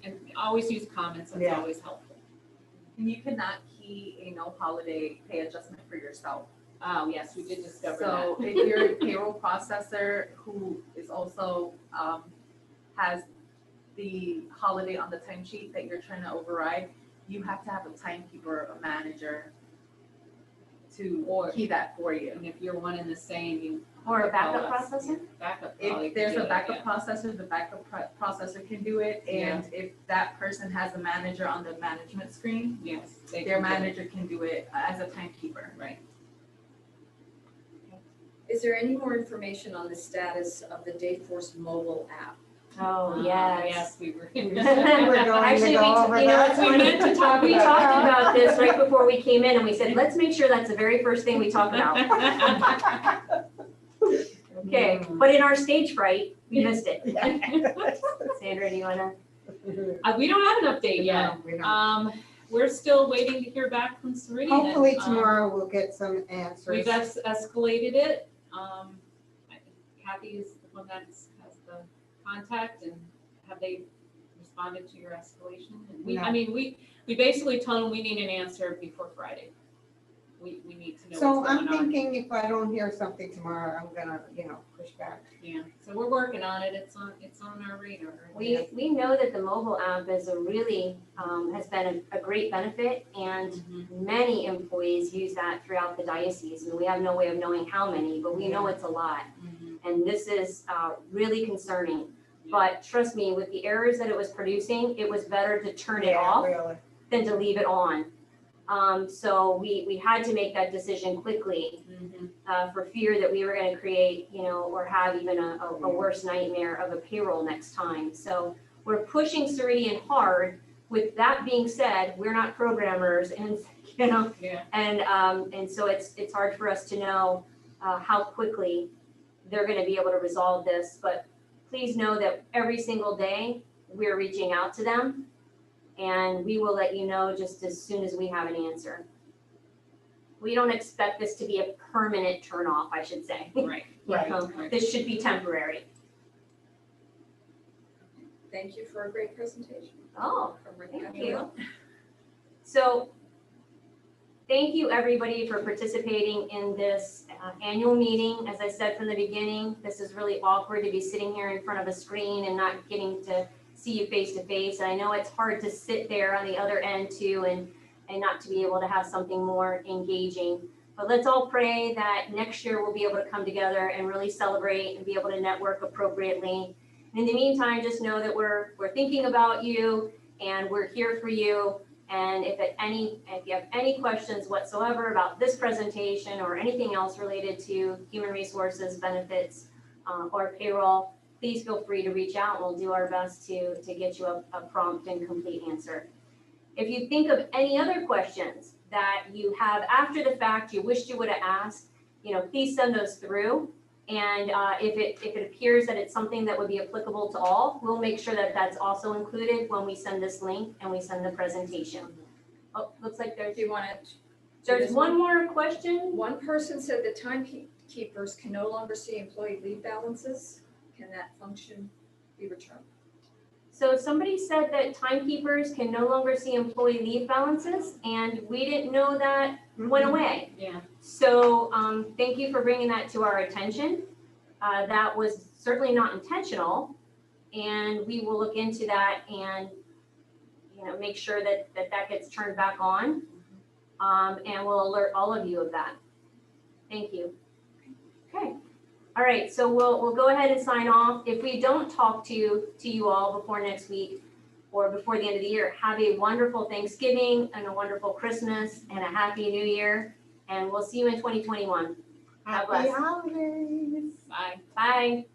F: And always use comments, that's
D: Yeah.
F: always helpful.
E: And you cannot key a no holiday pay adjustment for yourself.
F: Oh, yes, we did discover that.
E: So if you're a payroll processor who is also, has the holiday on the timesheet that you're trying to override, you have to have a timekeeper, a manager to key that for you.
F: And if you're one and the same, you.
A: Or a backup
F: call us.
A: processor?
F: Backup probably
E: If
F: can
E: there's
F: do
E: a
F: it,
E: backup
F: yeah.
E: processor, the backup processor can do it. And if that person has a manager on the management screen,
F: Yes. they
E: their
F: can do it.
E: manager can do it as a timekeeper.
F: Right.
C: Is there any more information on the status of the Dayforce mobile app?
A: Oh, yes.
F: Yes, we were.
D: We're going to
A: Actually,
D: go over
A: you know,
D: that.
A: it's
F: We
A: funny.
F: meant to talk
A: We
F: about
A: talked about this right before we came in and we said, let's make sure that's the very first thing we talk about. Okay, but in our stage fright, we missed it. Sandra, do you wanna?
F: We don't have an update yet.
D: No, we don't.
F: We're still waiting to hear back from Serene.
D: Hopefully
F: and,
D: tomorrow we'll get some answers.
F: We've escalated it. Kathy is the one that has the contact, and have they responded to your escalation? And
D: No.
F: we basically told them we need an answer before Friday. We need to know
D: So
F: what's
D: I'm
F: going on.
D: thinking if I don't hear something tomorrow, I'm gonna, push back.
F: Yeah, so we're working on it. It's on our radar.
A: We know that the mobile app is a really, has been a great benefit, and
F: Mhm.
A: many employees use that throughout the diocese. And we have no way of knowing how many, but we know it's a lot.
F: Mhm.
A: And this is really concerning.
F: Yeah.
A: But trust me, with the errors that it was producing, it was better to turn it
D: Yeah,
A: off
D: really.
A: than to leave it on. So we had to make that decision quickly, for fear that we were gonna create, or have even a worse nightmare of a payroll next time. So we're pushing Ceridian hard. With that being said, we're not programmers and,
F: Yeah.
A: and so it's hard for us to know, how quickly they're gonna be able to resolve this. But please know that every single day, we're reaching out to them, and we will let you know just as soon as we have an answer. We don't expect this to be a permanent turnoff, I should say.
F: Right.
A: Right. This should be temporary.
C: Thank you for a great presentation.
A: Oh,
C: From Rick
A: thank
C: and
A: you.
C: Will.
A: So, thank you everybody for participating in this annual meeting. As I said from the beginning, this is really awkward to be sitting here in front of a screen and not getting to see you face to face. And I know it's hard to sit there on the other end too and not to be able to have something more engaging. But let's all pray that next year we'll be able to come together and really celebrate and be able to network appropriately. And in the meantime, just know that we're thinking about you and we're here for you. And if you have any questions whatsoever about this presentation or anything else related to human resources, benefits, or payroll, please feel free to reach out. We'll do our best to get you a prompt and complete answer. If you think of any other questions that you have after the fact you wished you would have asked, please send those through. And if it appears that it's something that would be applicable to all, we'll make sure that that's also included when we send this link and we send the presentation. Oh, looks like
C: Do you want to?
A: there's one more question.
C: One person said that timekeepers can no longer see employee leave balances. Can that function be returned?
A: So somebody said that timekeepers can no longer see employee leave balances, and we didn't know that went away.
F: Yeah.
A: So thank you for bringing that to our attention. That was certainly not intentional, and we will look into that and make sure that gets turned back on, and we'll alert all of you of that. Thank you. Okay. All right, so we'll go ahead and sign off. If we don't talk to you all before next week or before the end of the year, have a wonderful Thanksgiving and a wonderful Christmas and a happy New Year. And we'll see you in 2021. God bless.
D: Happy holidays.
F: Bye.
A: Bye.